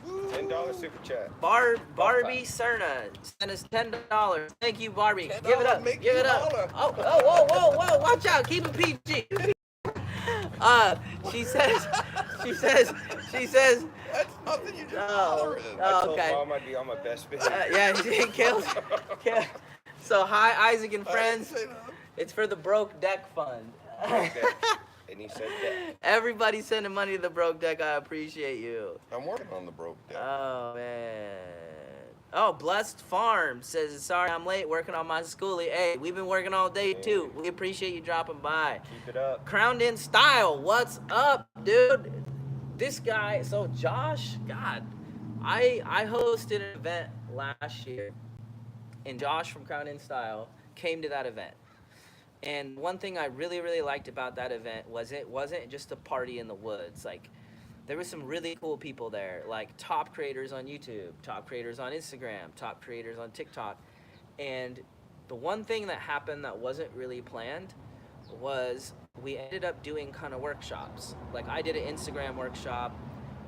$10 super chat. Barbie Cerna sent us $10. Thank you, Barbie. $10 Give it up. make Give you it up. holler. Whoa. Watch out. Keep it PG. She says. That's nothing, you just Oh, I told okay. Mom I'd be on my best behavior. Yeah, Kale. So hi, Isaac and friends. I didn't say nothing. It's for the Broke Deck Fund. Okay. And he said that. Everybody sending money to the Broke Deck. I appreciate you. I'm working on the broke deck. Oh man. Oh, Blessed Farm says, sorry I'm late working on my schoolie. Hey, we've been working all day too. We appreciate you dropping by. Keep it up. Crowned in Style, what's up, dude? This guy, so Josh, God, I hosted an event last year, and Josh from Crowned in Style came to that event. And one thing I really, really liked about that event was it wasn't just a party in the woods. Like, there was some really cool people there, like top creators on YouTube, top creators on Instagram, top creators on TikTok. And the one thing that happened that wasn't really planned was we ended up doing kind of workshops. Like, I did an Instagram workshop,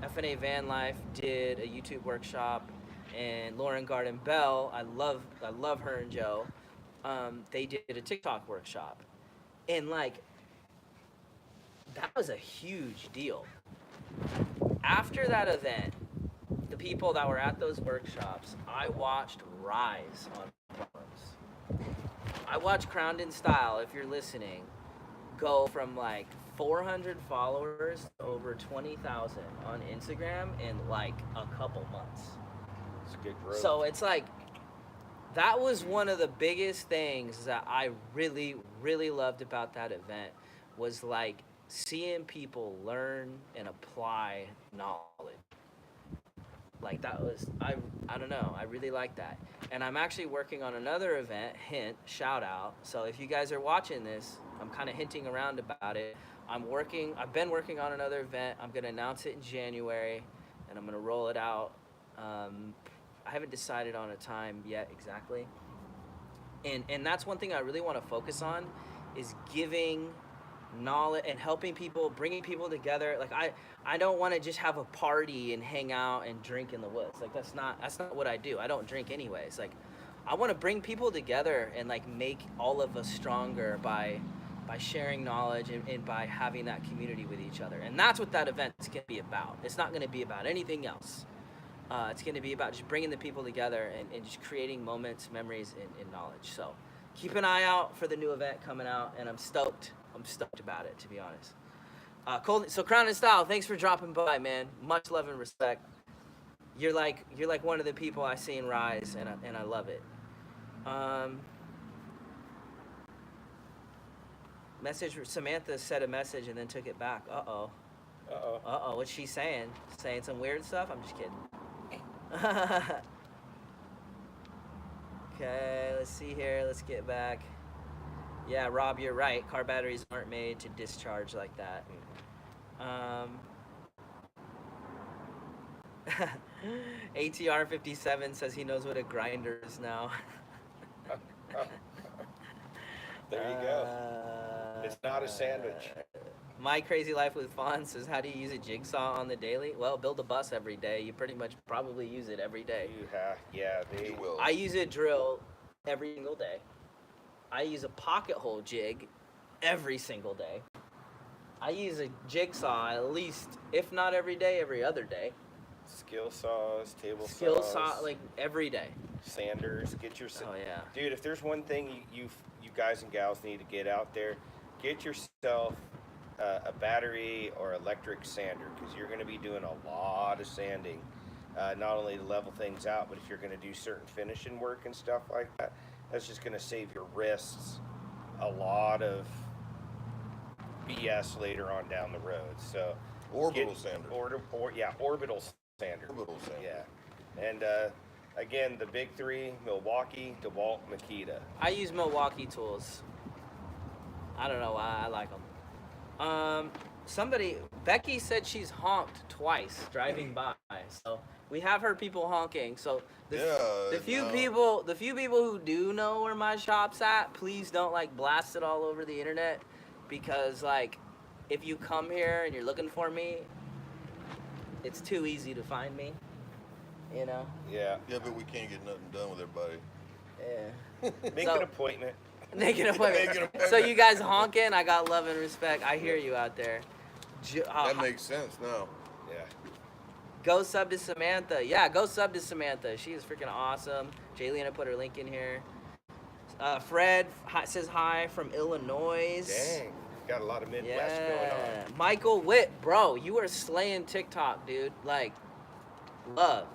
FNA Van Life did a YouTube workshop, and Lauren Garden Bell, I love her and Joe, they did a TikTok workshop. And like, that was a huge deal. After that event, the people that were at those workshops, I watched rise on platforms. I watched Crowned in Style, if you're listening, go from like 400 followers to over 20,000 on Instagram in like a couple months. It's a good growth. So it's like, that was one of the biggest things that I really, really loved about that event, was like seeing people learn and apply knowledge. Like that was I don't know, I really like that. And I'm actually working on another event, hint, shout out. So if you guys are watching this, I'm kind of hinting around about it. I've been working on another event. I'm going to announce it in January and I'm going to roll it out. I haven't decided on a time yet exactly. And that's one thing I really want to focus on is giving knowledge and helping people, bringing people together. Like I don't want to just have a party and hang out and drink in the woods. Like that's not what I do. I don't drink anyways. Like I want to bring people together and like make all of us stronger by sharing knowledge and by having that community with each other. And that's what that event's going to be about. It's not going to be about anything else. It's going to be about just bringing the people together and just creating moments, memories, and knowledge. So keep an eye out for the new event coming out, and I'm stoked. I'm stoked about it, to be honest. So Crown and Style, thanks for dropping by, man. Much love and respect. You're like one of the people I seen rise, and I love it. Samantha said a message and then took it back. Uh-oh. What's she saying? Saying some weird stuff? I'm just kidding. Okay, let's see here. Let's get back. Yeah, Rob, you're right. Car batteries aren't made to discharge like that. ATR 57 says he knows what a grinder is now. There you go. It's not a sandwich. My Crazy Life with Fawn says, how do you use a jigsaw on the daily? Well, build a bus every day. You pretty much probably use it every day. They will. I use a drill every single day. I use a pocket hole jig every single day. I use a jigsaw at least, if not every day, every other day. Skill saws, table Skill saws. saw, like every day. Sanders, get your... Oh, yeah. Dude, if there's one thing you guys and gals need to get out there, get yourself a battery or electric sander, because you're going to be doing a lot of sanding, not only to level things out, but if you're going to do certain finishing work and stuff like that, that's just going to save your wrists a lot of BS later on down the road. So Orbital sander. Orbital sander. Orbital sander. Yeah. And again, the big three: Milwaukee, DeWalt, Makita. I use Milwaukee tools. I don't know why I like them. Becky said she's honked twice driving by. So we have heard people honking. So the few people who do know where my shop's at, please don't like blast it all over the internet, because like if you come here and you're looking for me, it's too easy to find me. You know? Yeah. Yeah, but we can't get nothing done with everybody. Yeah. Make an appointment. Make an appointment. So you guys honking, I got love and respect. I hear you out there. That makes sense now. Yeah. Go sub to Samantha. Yeah, go sub to Samantha. She is freaking awesome. Jaylena put her link in here. Fred says hi from Illinois. Dang. Got a lot of Midwest going on. Michael Witt, bro, you are slaying TikTok, dude. Like, love.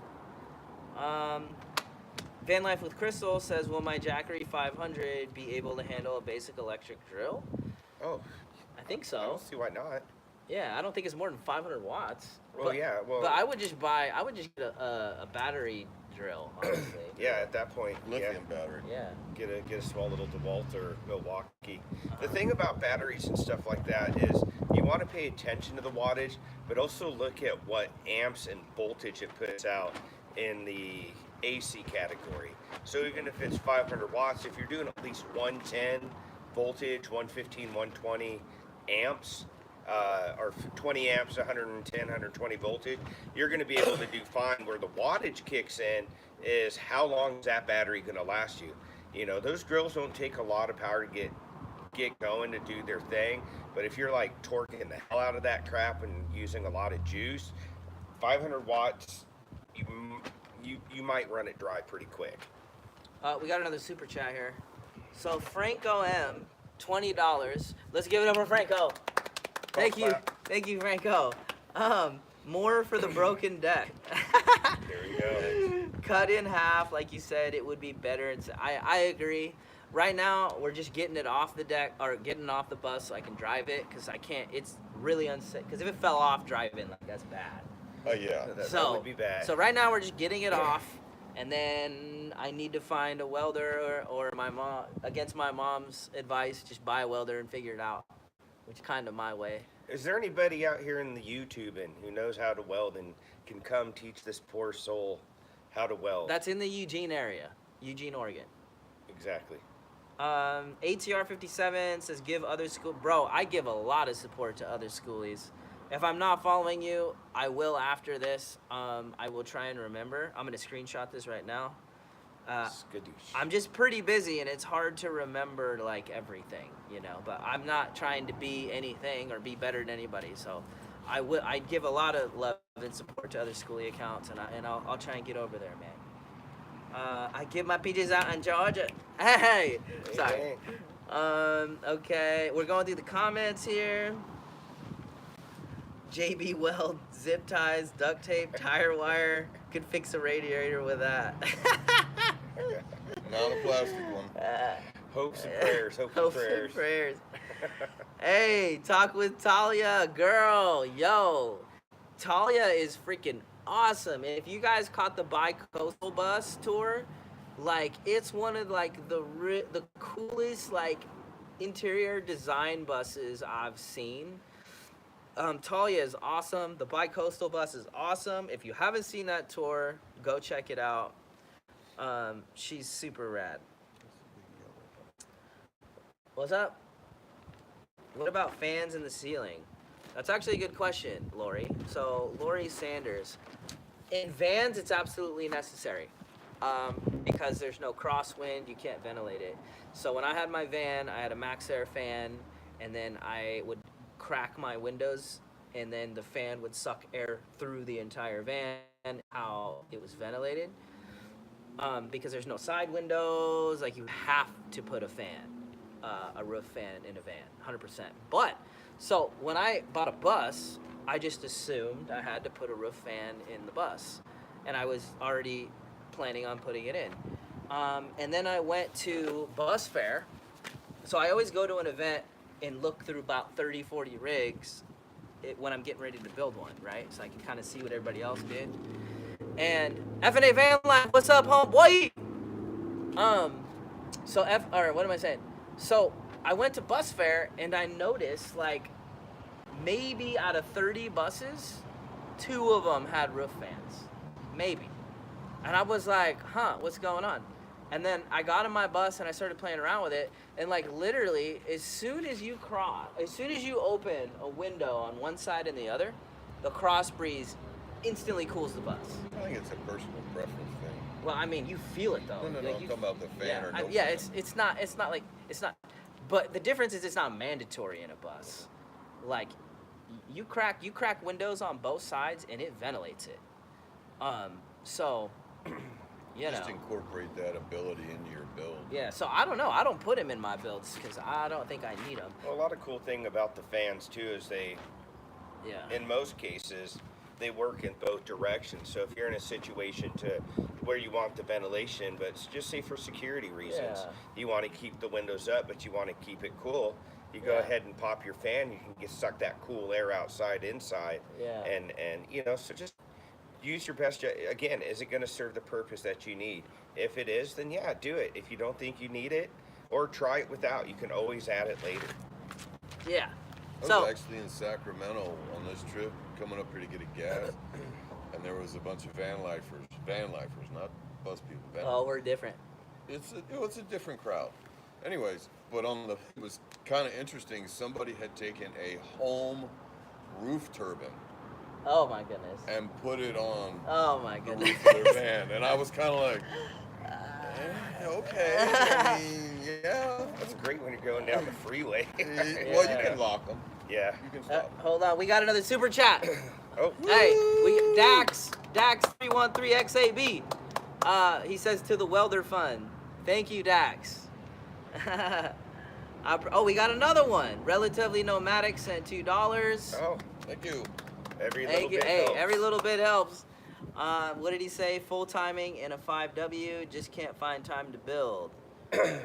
Van Life with Crystal says, will my Jackery 500 be able to handle a basic electric drill? Oh. I think so. I don't see why not. Yeah, I don't think it's more than 500 watts. Well, But I would just get a battery drill, honestly. Yeah, at that point, Lithium battery. Yeah. Get a small little DeWalt or Milwaukee. The thing about batteries and stuff like that is you want to pay attention to the wattage, but also look at what amps and voltage it puts out in the AC category. So even if it's 500 watts, if you're doing at least 110 voltage, 115, 120 amps, or 20 amps, 110, 120 voltage, you're going to be able to do fine. Where the wattage kicks in is how long is that battery going to last you? You know, those drills don't take a lot of power to get going to do their thing, but if you're like torquing the hell out of that crap and using a lot of juice, 500 watts, you might run it dry pretty quick. We got another super chat here. So Franco M, $20. Let's give it up for Franco. Thank you, Franco. More for the broken deck. There you go. Cut in half, like you said, it would be better. I agree. right now we're just getting it off the deck or getting off the bus so I can drive it because I can't. It's really unsafe because if it fell off driving, like that's bad. Oh yeah. That would be bad. So right now we're just getting it off, and then I need to find a welder or my mom. Against my mom's advice, just buy a welder and figure it out, which is kind of my way. Is there anybody out here in the YouTubing who knows how to weld and can come teach this poor soul how to weld? That's in the Eugene area, Eugene, Oregon. Exactly. ATR 57 says give other school. Bro, I give a lot of support to other schoolies. If I'm not following you, I will after this. I will try and remember. I'm gonna screenshot this right now. I'm just pretty busy and it's hard to remember like everything, you know, but I'm not trying to be anything or be better than anybody. So I give a lot of love and support to other schoolie accounts, and I'll try and get over there, man. I give my PJs out in Georgia. Hey, sorry. Okay, we're going through the comments here. JB Weld, zip ties, duct tape, tire wire. Could fix a radiator with that. Not a plastic one. Hopes and prayers. Hopes and prayers. Hey, talk with Talia, girl. Yo, Talia is freaking awesome. If you guys caught the bi-coastal bus tour, like it's one of like the coolest like interior design buses I've seen. Talia is awesome. The bi-coastal bus is awesome. If you haven't seen that tour, go check it out. She's super rad. What's up? What about fans in the ceiling? That's actually a good question, Lori. So, Lori Sanders. In vans, it's absolutely necessary because there's no crosswind. You can't ventilate it. So when I had my van, I had a Max Air fan, and then I would crack my windows, and then the fan would suck air through the entire van, how it was ventilated. Because there's no side windows, like you have to put a fan, a roof fan in a van, 100%. But, so when I bought a bus, I just assumed I had to put a roof fan in the bus. And I was already planning on putting it in. And then I went to bus fair. So I always go to an event and look through about 30, 40 rigs when I'm getting ready to build one, right? So I can kind of see what everybody else did. And F&A Van Life, what's up, homeboy? What am I saying? So I went to bus fair and I noticed like maybe out of 30 buses, 2 of them had roof fans, maybe. And I was like, huh, what's going on? And then I got in my bus and I started playing around with it. And like literally, as soon as you open a window on one side and the other, the cross breeze instantly cools the bus. I think it's a personal preference thing. Well, I mean, you feel it though. No, like I'm talking about the fan or no yeah, fan. it's not. But the difference is it's not mandatory in a bus. Like, you crack windows on both sides and it ventilates it. So, you Just know. incorporate that ability into your build. Yeah, so I don't know. I don't put them in my builds because I don't think I need them. Well, a lot of cool thing about the fans too is Yeah. in most cases, they work in both directions. So if you're in a situation where you want the ventilation, but just say for security reasons, you want to keep the windows up, but you want to keep it cool, you go ahead and pop your fan. You can suck that cool air outside, inside. Yeah. And so just use your best. Again, is it going to serve the purpose that you need? If it is, then yeah, do it. If you don't think you need it, or try it without, you can always add it later. Yeah. I was actually in Sacramento on this trip, coming up here to get a gas, and there was a bunch of van lifers, not bus people. We're different. It's a different crowd. Anyways, but it was kind of interesting. Somebody had taken a home roof turbine. Oh my goodness. And put it on. Oh my the goodness. roof of their van, and I was kind of like, okay. I mean, yeah. That's great when you're going down the freeway. Well, you can lock them. Yeah. You can stop them. Hold on, we got another super chat. Oh. Hey, Dax 313XAB. He says to the Welder Fund. Thank you, Dax. We got another one. Relatively Nomadic sent $2. Oh, Thank you. every little bit Hey, helps. every little bit helps. What did he say? Full timing in a 5W. Just can't find time to build.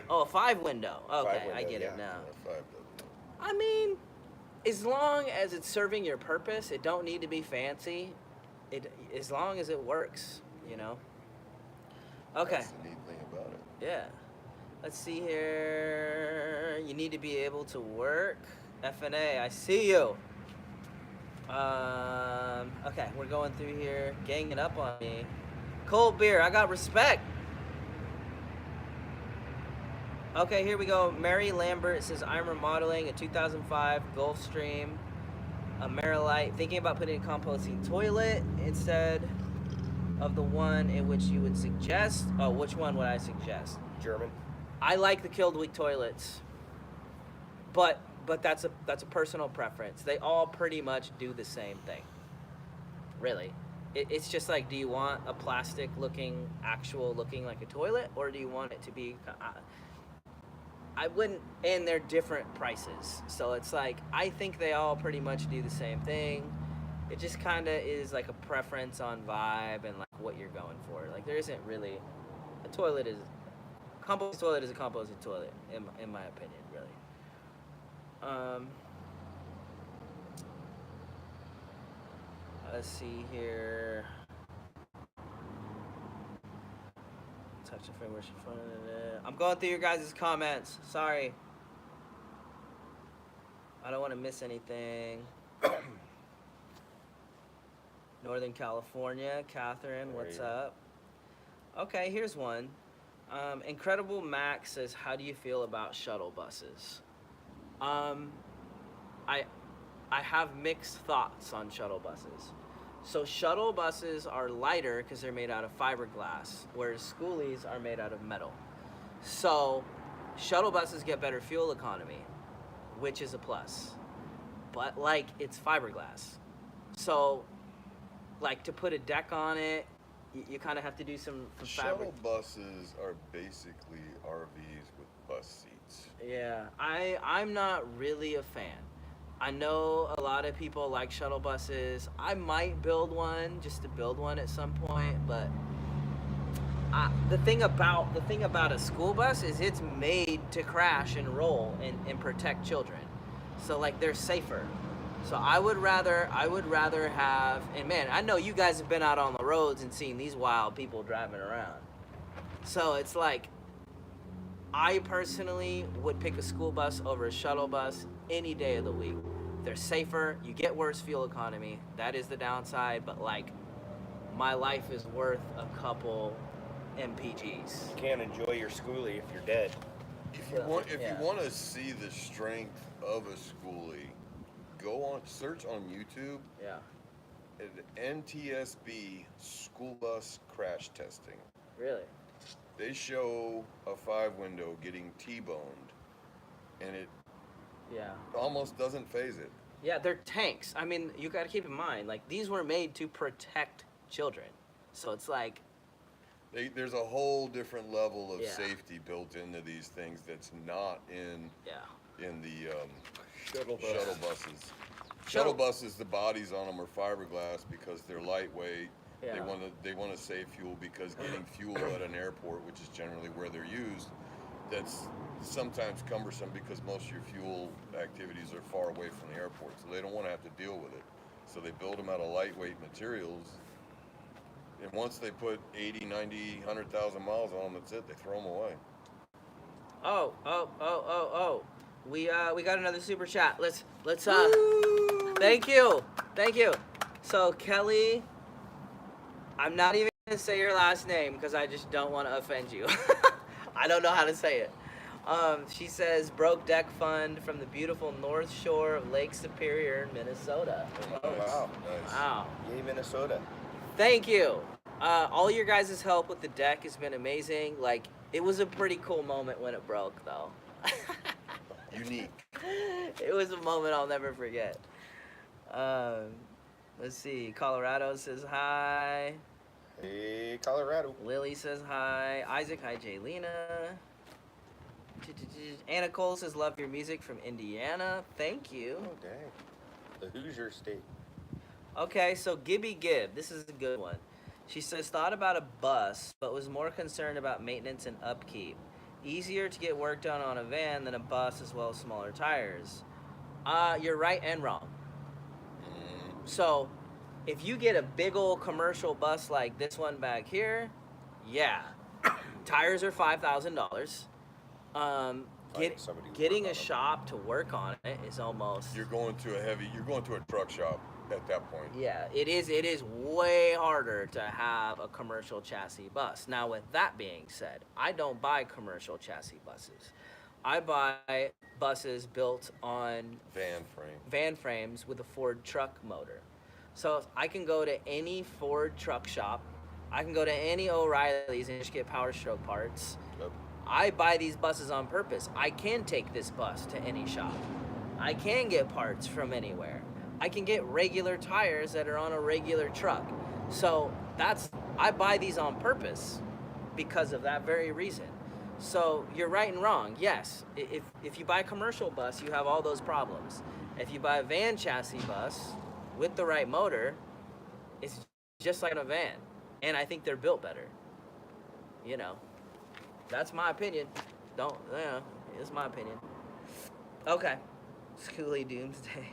Oh, a 5 window. Okay, 5 I window, get yeah. it now. Or 5W. I mean, as long as it's serving your purpose, it don't need to be fancy. As long as it works, you know. Okay. That's the neat thing about it. Yeah. Let's see here. You need to be able to work. FNA, I see you. Okay, we're going through here, ganging up on me. Cold beer, I got respect. Okay, here we go. Mary Lambert says, I'm remodeling a 2005 Gulfstream, a Marilite, thinking about putting a composting toilet instead of the one in which you would suggest. Oh, which one would I suggest? German. I like the Kildwick toilets, but that's a personal preference. They all pretty much do the same thing. Really, it's just like, do you want a plastic looking, actual looking like a toilet, or do you want it to be? I wouldn't, and they're different prices, so it's like I think they all pretty much do the same thing. It just kind of is like a preference on vibe and like what you're going for. Like there isn't really a toilet is. Composite toilet is a composite toilet, in my opinion, really. Let's see here. Touch the framework in front of it. I'm going through your guys' comments. Sorry. I don't want to miss anything. Northern California, Catherine, what's up? Okay, here's one. Incredible Max says, how do you feel about shuttle buses? I have mixed thoughts on shuttle buses. So shuttle buses are lighter because they're made out of fiberglass, whereas schoolies are made out of metal. So shuttle buses get better fuel economy, which is a plus. But like, it's fiberglass. So like to put a deck on it, you kind of have to do some fabric. Shuttle buses are basically RVs with bus seats. Yeah, I'm not really a fan. I know a lot of people like shuttle buses. I might build one just to build one at some point, but the thing about a school bus is it's made to crash and roll and protect children. So like they're safer. So I would rather have, and man, I know you guys have been out on the roads and seen these wild people driving around. So it's like, I personally would pick a school bus over a shuttle bus any day of the week. They're safer, you get worse fuel economy. That is the downside, but like, my life is worth a couple MPGs. You can't enjoy your schoolie if you're dead. If you want to see the strength of a schoolie, search on YouTube. Yeah. NTSB school bus crash testing. Really? They show a 5 window getting T-boned, and it almost doesn't phase it. Yeah, they're tanks. I mean, you got to keep in mind, like, these were made to protect children. So it's like... There's a whole different level of safety built into these things that's not in the shuttle buses. Shuttle buses, the bodies on them are fiberglass because they're lightweight. Yeah. They want to save fuel because getting fuel at an airport, which is generally where they're used, that's sometimes cumbersome because most of your fuel activities are far away from the airport, so they don't want to have to deal with it. So they build them out of lightweight materials, and once they put 80, 90, 100,000 miles on them, that's it. They throw them away. Oh. We got another super chat. Let's thank you. So Kelly, I'm not even gonna say your last name because I just don't want to offend you. I don't know how to say it. She says, broke deck fund from the beautiful North Shore of Lake Superior, Minnesota. Oh, wow. Nice. Wow. Yay, Minnesota. Thank you. All your guys' help with the deck has been amazing. Like, it was a pretty cool moment when it broke, though. Unique. It was a moment I'll never forget. Let's see. Colorado says hi. Hey, Colorado. Lily says hi. Isaac, hi, Jaylena. Anna Cole says, love your music from Indiana. Thank you. Oh, dang. The Hoosier State. Okay, so Gibby Gibb. This is a good one. She says, thought about a bus, but was more concerned about maintenance and upkeep. easier to get work done on a van than a bus, as well as smaller tires. You're right and wrong. So, if you get a big old commercial bus like this one back here, yeah, tires are $5,000. Getting a shop to work on it is almost. You're going to a truck shop at that point. Yeah, it is way harder to have a commercial chassis bus. Now, with that being said, I don't buy commercial chassis buses. I buy buses built on van frames with a Ford truck motor. So I can go to any Ford truck shop, I can go to any O'Reilly's and just get Power Stroke parts. Yep. I buy these buses on purpose. I can take this bus to any shop. I can get parts from anywhere. I can get regular tires that are on a regular truck. So I buy these on purpose because of that very reason. So you're right and wrong. Yes, if you buy a commercial bus, you have all those problems. If you buy a van chassis bus with the right motor, it's just like a van. And I think they're built better. You know, that's my opinion. It's my opinion. Okay, Schoolie Doomsday.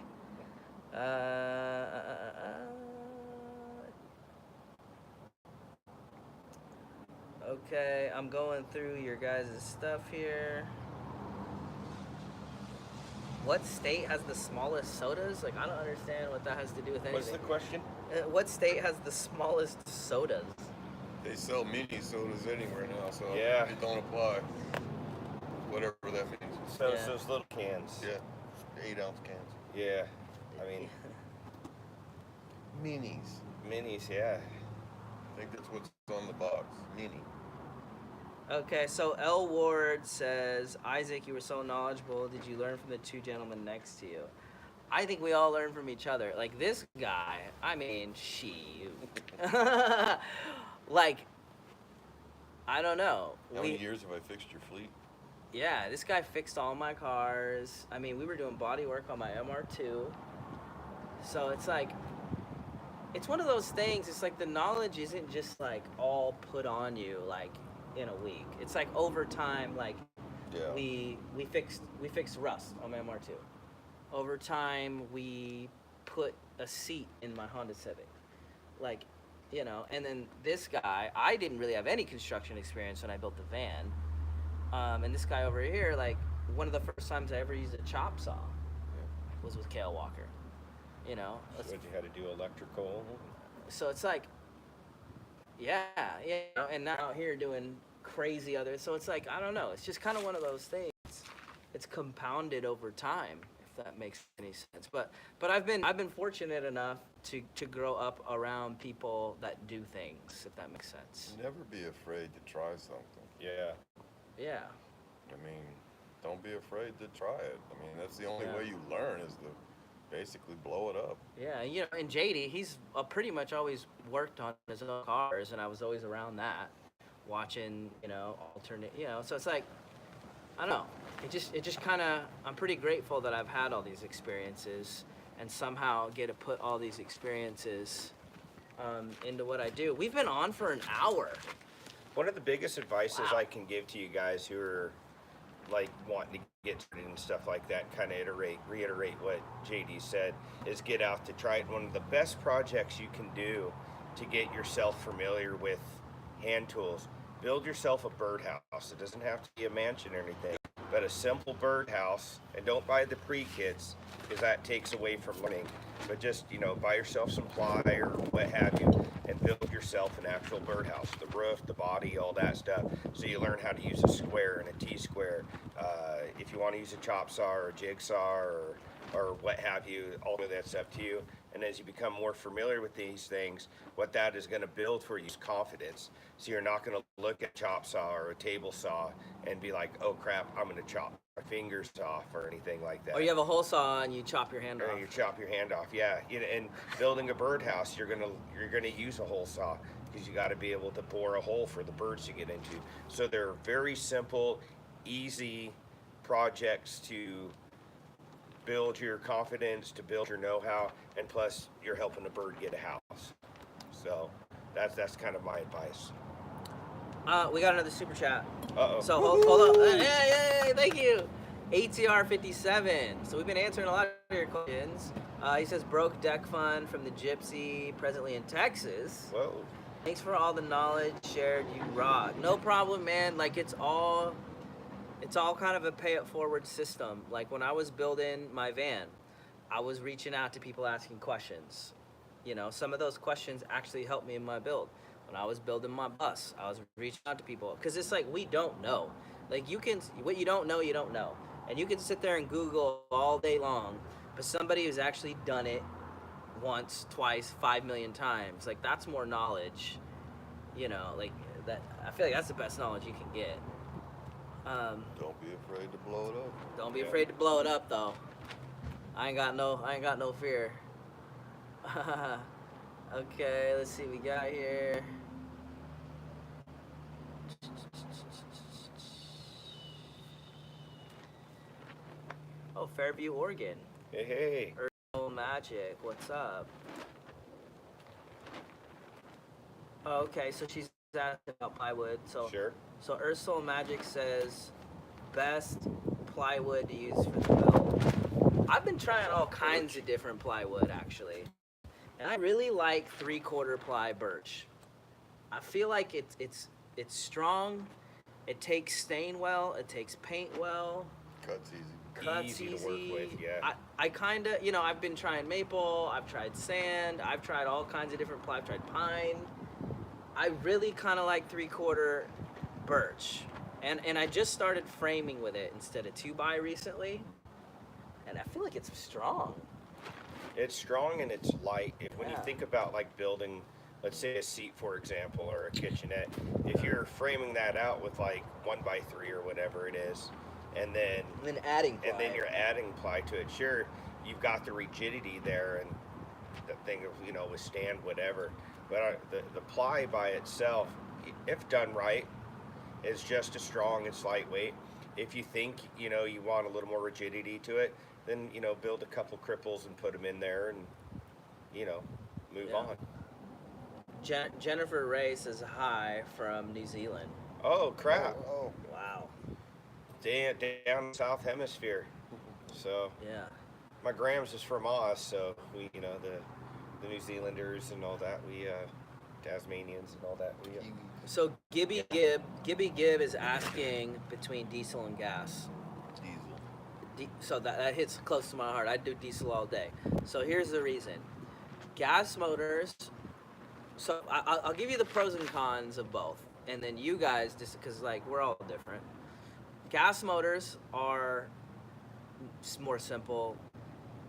Okay, I'm going through your guys' stuff here. What state has the smallest sodas? Like, I don't understand what that has to do with anything. What's the question? What state has the smallest sodas? They sell mini sodas anywhere now, so yeah, it don't apply. Whatever that means. So it's those little cans. Yeah, 8-ounce cans. Yeah, I mean, minis. Yeah. I think that's what's on the box. Mini. Okay, so L. Ward says, Isaac, you were so knowledgeable. Did you learn from the two gentlemen next to you? I think we all learn from each other. Like, this guy, I mean, like, I don't know. How many years have I fixed your fleet? Yeah, this guy fixed all my cars. I mean, we were doing body work on my MR2. So it's like, it's one of those things. It's like the knowledge isn't just like all put on you like in a week. It's like over time. Like we fixed rust on my MR2. Over time, we put a seat in my Honda Civic. Like, you know, and then this guy, I didn't really have any construction experience when I built the van. And this guy over here, like, one of the first times I ever used a chop saw was with Kale Walker. You know, showed you how to do electrical. So it's like, yeah, you know, and now out here doing crazy other. So it's like, I don't know. It's just kind of one of those things. It's compounded over time, if that makes any sense. But I've been fortunate enough to grow up around people that do things, if that makes sense. Never be afraid to try something. Yeah. Yeah. I mean, don't be afraid to try it. I mean, that's the only way you learn is to basically blow it up. Yeah, you know, and JD, he's pretty much always worked on his own cars, and I was always around that, watching, you know, alternate, you know, so it's like, I don't know, it just kind of, I'm pretty grateful that I've had all these experiences and somehow get to put all these experiences into what I do. We've been on for an hour. One of the biggest advices I can give to you guys who are like wanting to get started and stuff like that, kind of reiterate what JD said, is get out to try it. One of the best projects you can do to get yourself familiar with hand tools, build yourself a birdhouse. It doesn't have to be a mansion or anything, but a simple birdhouse. And don't buy the pre-kits because that takes away from learning. But just, you know, buy yourself some ply or what have you and build yourself an actual birdhouse. The roof, the body, all that stuff. So you learn how to use a square and a T-square. If you want to use a chop saw or a jigsaw or what have you, all of that's up to you. And as you become more familiar with these things, what that is going to build for you is confidence. So you're not going to look at a chop saw or a table saw and be like, oh crap, I'm going to chop my fingers off or anything like that. Or you have a hole saw and you chop your hand off. You chop your hand off, yeah. You know, and building a birdhouse, you're gonna use a hole saw because you got to be able to bore a hole for the birds to get into. So they're very simple, easy projects to build your confidence, to build your know-how, and plus you're helping a bird get a house. So that's kind of my advice. We got another super chat. Uh-oh. So hold on. Hey, thank you. ATR 57. So we've been answering a lot of your questions. He says broke deck fund from the Gypsy, presently in Texas. Whoa. Thanks for all the knowledge shared. You rock. No problem, man. Like it's all kind of a pay it forward system. Like when I was building my van, I was reaching out to people asking questions. You know, some of those questions actually helped me in my build. When I was building my bus, I was reaching out to people because it's like we don't know. Like what you don't know, you don't know. And you can sit there and Google all day long, but somebody who's actually done it once, twice, 5 million times, like that's more knowledge. You know, like that. I feel like that's the best knowledge you can get. Don't be afraid to blow it up. Don't be afraid to blow it up, though. I ain't got no fear. Okay, let's see what we got here. Oh, Fairview, Oregon. Hey. Ursula Magic, what's up? Oh, okay, so she's asking about plywood. So Sure. So Ursula Magic says best plywood to use for the build. I've been trying all kinds of different plywood actually, and I really like 3/4 ply birch. I feel like it's strong. It takes stain well. It takes paint well. Cuts easy. Cuts Easy easy. to work with, yeah. I kind of, I've been trying maple. I've tried sand. I've tried all kinds of different ply. I've tried pine. I really kind of like 3/4 birch, and I just started framing with it instead of 2x recently, and I feel like it's strong. It's strong and it's light. When you Yeah. think about like building, let's say a seat, for example, or a kitchenette, if you're framing that out with like 1x3 or whatever it is, and then Adding ply. and then you're adding ply to it, sure, you've got the rigidity there and the thing of withstand whatever. But the ply by itself, if done right, is just as strong. It's lightweight. If you think you want a little more rigidity to it, then build a couple cripples and put them in there and move Yeah. on. Jennifer Ray says hi from New Zealand. Oh crap! Oh, Wow. Down South Hemisphere. So Yeah. my Grams is from Oz, so we the New Zealanders and all that, we Tasmanians and all that, we So Gibby Gibb is asking between diesel and gas. diesel. So that hits close to my heart. I do diesel all day. So here's the reason. Gas motors. So I'll give you the pros and cons of both, and then you guys, just because like we're all different. Gas motors are more simple.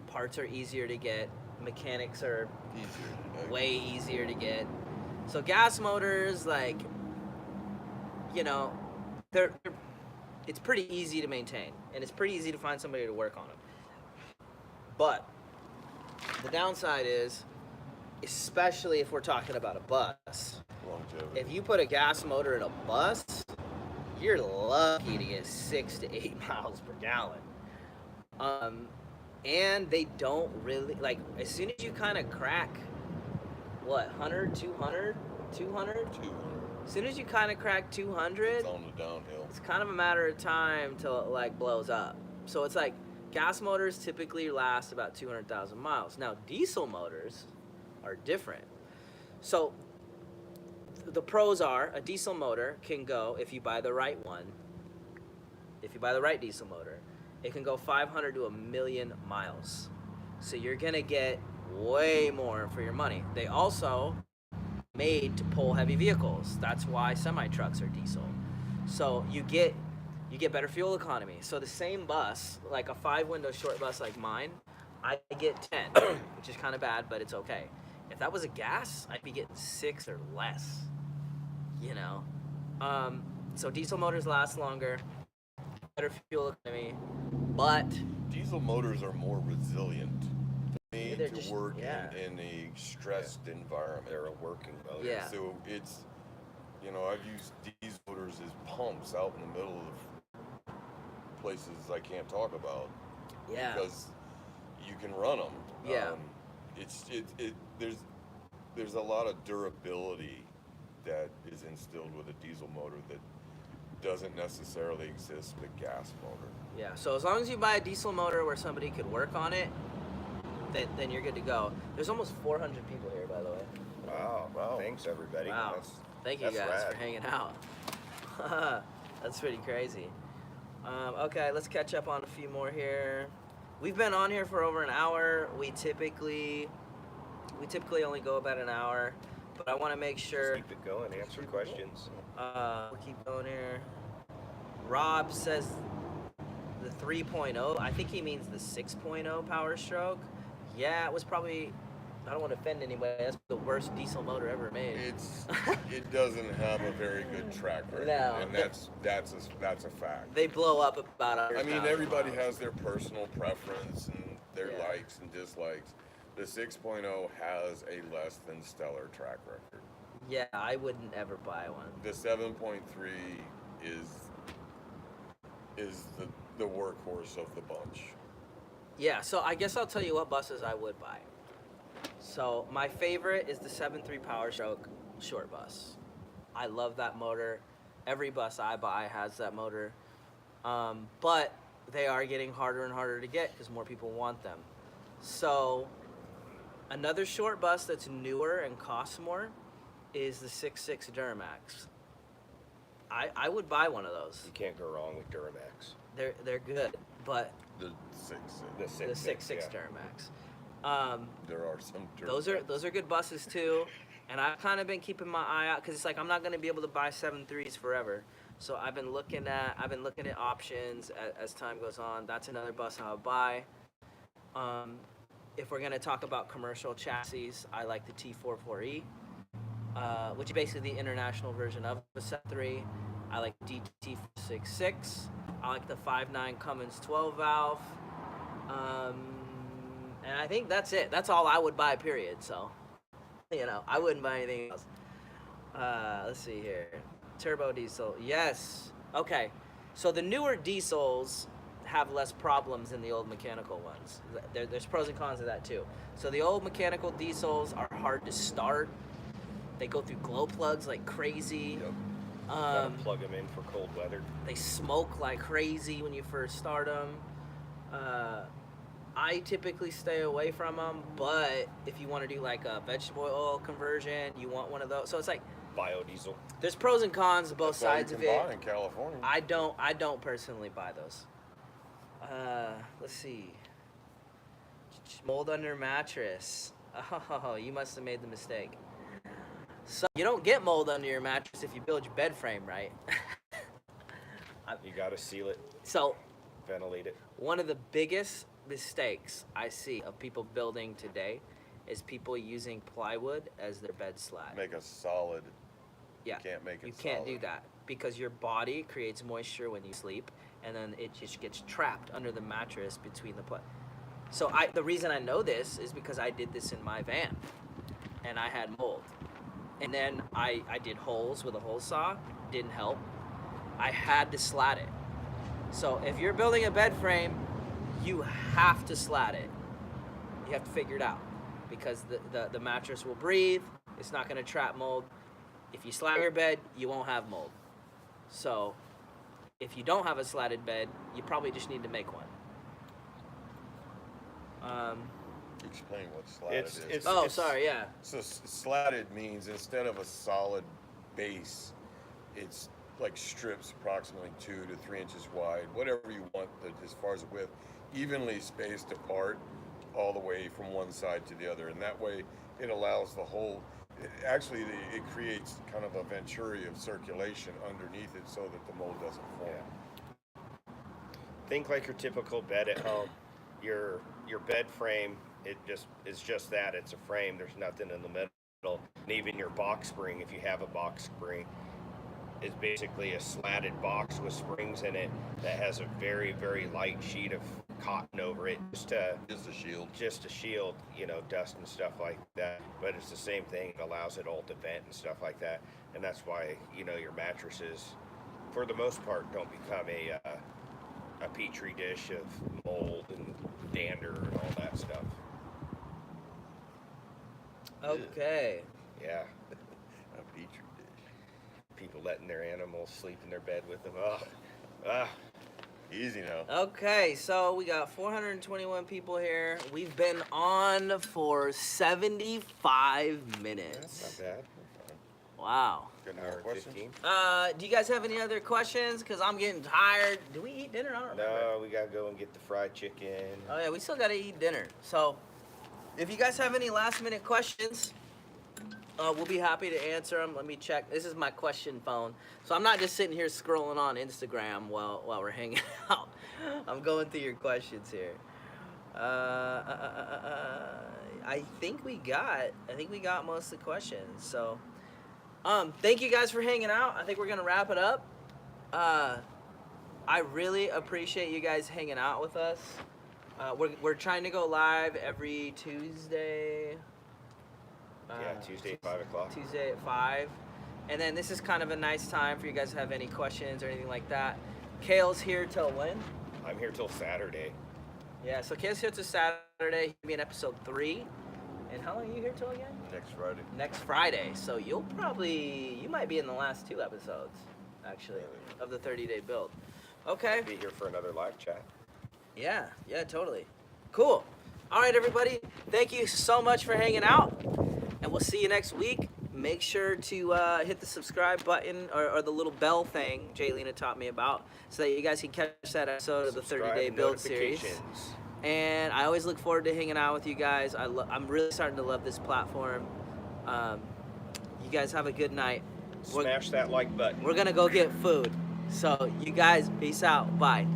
Parts are easier to get. Mechanics are Easier. way easier to get. So gas motors, like, they're it's pretty easy to maintain, and it's pretty easy to find somebody to work on them. But the downside is, especially if we're talking about a bus, Longevity. if you put a gas motor in a bus, you're lucky to get 6 to 8 miles per gallon. And they don't really, like, as soon as you kind of crack, 100, 200? As soon as you kind of crack 200, It's on the downhill. it's kind of a matter of time till it, like, blows up. So it's like, gas motors typically last about 200,000 miles. Now, diesel motors are different. So the pros are, a diesel motor can go, if you buy the right one, if you buy the right diesel motor, it can go 500 to 1,000,000 miles. So you're gonna get way more for your money. They also made to pull heavy vehicles. That's why semi-trucks are diesel. So you get better fuel economy. So the same bus, like a 5-window short bus like mine, I get 10, which is kind of bad, but it's okay. If that was a gas, I'd be getting 6 or less. So diesel motors last longer, better fuel economy, but Diesel motors are more resilient. They they're need to just- work yeah. in a stressed environment. they're a working motor. Yeah. So it's, I've used diesel motors as pumps out in the middle of places I can't talk about. yeah, Because you can run them. Yeah. There's a lot of durability that is instilled with a diesel motor that doesn't necessarily exist with a gas motor. Yeah, so as long as you buy a diesel motor where somebody could work on it, then you're good to go. There's almost 400 people here, by the way. Wow. Wow. Thanks, everybody. Wow. Thank you that's guys rad. for hanging out. That's pretty crazy. Okay, let's catch up on a few more here. We've been on here for over an hour. We typically only go about an hour, but I want to make sure. Just keep it going. Answer questions. We'll keep going here. Rob says the 3.0. I think he means the 6.0 Power Stroke. Yeah, it was probably. I don't want to offend anybody. That's the worst diesel motor ever made. It doesn't have a very good track record, No. and that's a fact. They blow up about. I mean, everybody has their personal preference and their Yeah. likes and dislikes. The 6.0 has a less than stellar track record. Yeah, I wouldn't ever buy one. The 7.3 is the workhorse of the bunch. Yeah, so I guess I'll tell you what buses I would buy. So my favorite is the 7.3 Power Stroke short bus. I love that motor. Every bus I buy has that motor. But they are getting harder and harder to get because more people want them. So another short bus that's newer and costs more is the 6.6 Duramax. I would buy one of those. You can't go wrong with Duramax. They're good, but The 6.6. The the 6.6, 6.6 yeah. Duramax. There are some. Those are good buses too, and I've kind of been keeping my eye out because it's like I'm not gonna be able to buy 7.3s forever. So I've been looking at options as time goes on. That's another bus I'll buy. If we're gonna talk about commercial chassis, I like the T44E, which is basically the international version of the 7.3. I like DT466. I like the 5.9 Cummins 12 valve. And I think that's it. That's all I would buy, period. So, I wouldn't buy anything else. Let's see here. Turbo diesel. Yes. Okay. So the newer diesels have less problems than the old mechanical ones. There's pros and cons of that too. So the old mechanical diesels are hard to start. They go through glow plugs like crazy. Yep. Gotta plug them in for cold weather. They smoke like crazy when you first start them. I typically stay away from them, but if you want to do like a vegetable oil conversion, you want one of those. So it's like Biodiesel. there's pros and cons to both That's all you sides can of it. buy in California. I don't personally buy those. Let's see. Mold under mattress. Oh, you must have made the mistake. So you don't get mold under your mattress if you build your bed frame right. You gotta seal it, So ventilate it. one of the biggest mistakes I see of people building today is people using plywood as their bed slat. Make a solid. Yeah, You can't make it you can't do solid. that because your body creates moisture when you sleep, and then it just gets trapped under the mattress between the So the reason I know this is because I did this in my van, and I had mold, and then I did holes with a hole saw. Didn't help. I had to slat it. So if you're building a bed frame, you have to slat it. You have to figure it out because the mattress will breathe. It's not going to trap mold. If you slat your bed, you won't have mold. So if you don't have a slatted bed, you probably just need to make one. Explain what slatted is. It's- Sorry, yeah. So slatted means instead of a solid base, it's like strips approximately 2 to 3 inches wide, whatever you want as far as the width, evenly spaced apart all the way from one side to the other. And that way it allows the whole, it creates kind of a venturi of circulation underneath it so that the mold doesn't form. Yeah. Think like your typical bed at home. Your bed frame, it's just that. It's a frame. There's nothing in the middle. And even your box spring, if you have a box spring, is basically a slatted box with springs in it that has a very, very light sheet of cotton over it Just a shield. Dust and stuff like that. But it's the same thing. It allows it all to vent and stuff like that. And that's why, your mattresses, for the most part, don't become a petri dish of mold and dander and all that stuff. Okay. Yeah. A petri dish. people letting their animals sleep in their bed with them. Oh, Easy now. Okay, so we got 421 people here. We've been on for 75 that's minutes. not bad. Wow. Got An any more hour and questions? 15. Do you guys have any other questions? Because I'm getting tired. Do we eat dinner? I don't remember. No, we gotta go and get the fried chicken. Oh, yeah, we still got to eat dinner. So if you guys have any last minute questions, we'll be happy to answer them. Let me check. This is my question phone. So I'm not just sitting here scrolling on Instagram while we're hanging out. I'm going through your questions here. I think we got most of the questions. So thank you guys for hanging out. I think we're gonna wrap it up. I really appreciate you guys hanging out with us. We're trying to go live every Tuesday. Yeah, Tuesday at 5 o'clock. Tuesday at 5. And then this is kind of a nice time for you guys to have any questions or anything like that. Kale's here till when? I'm here till Saturday. Yeah, so Kale's here till Saturday. He'll be in episode 3. And how long are you here till again? Next Friday. Next Friday. So you might be in the last 2 episodes, actually, of the 30-day build. Okay. Be here for another live chat. Yeah, totally. Cool. All right, everybody. Thank you so much for hanging out. And we'll see you next week. Make sure to hit the subscribe button or the little bell thing Jaylena taught me about so that you guys can catch that episode of the 30-day build series. Notifications. And I always look forward to hanging out with you guys. I'm really starting to love this platform. You guys have a good night. Smash that like button. We're going to go get food. So you guys, peace out. Bye.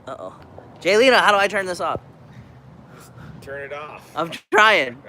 Uh-oh. Jaylena, how do I turn this off? Turn it off. I'm trying.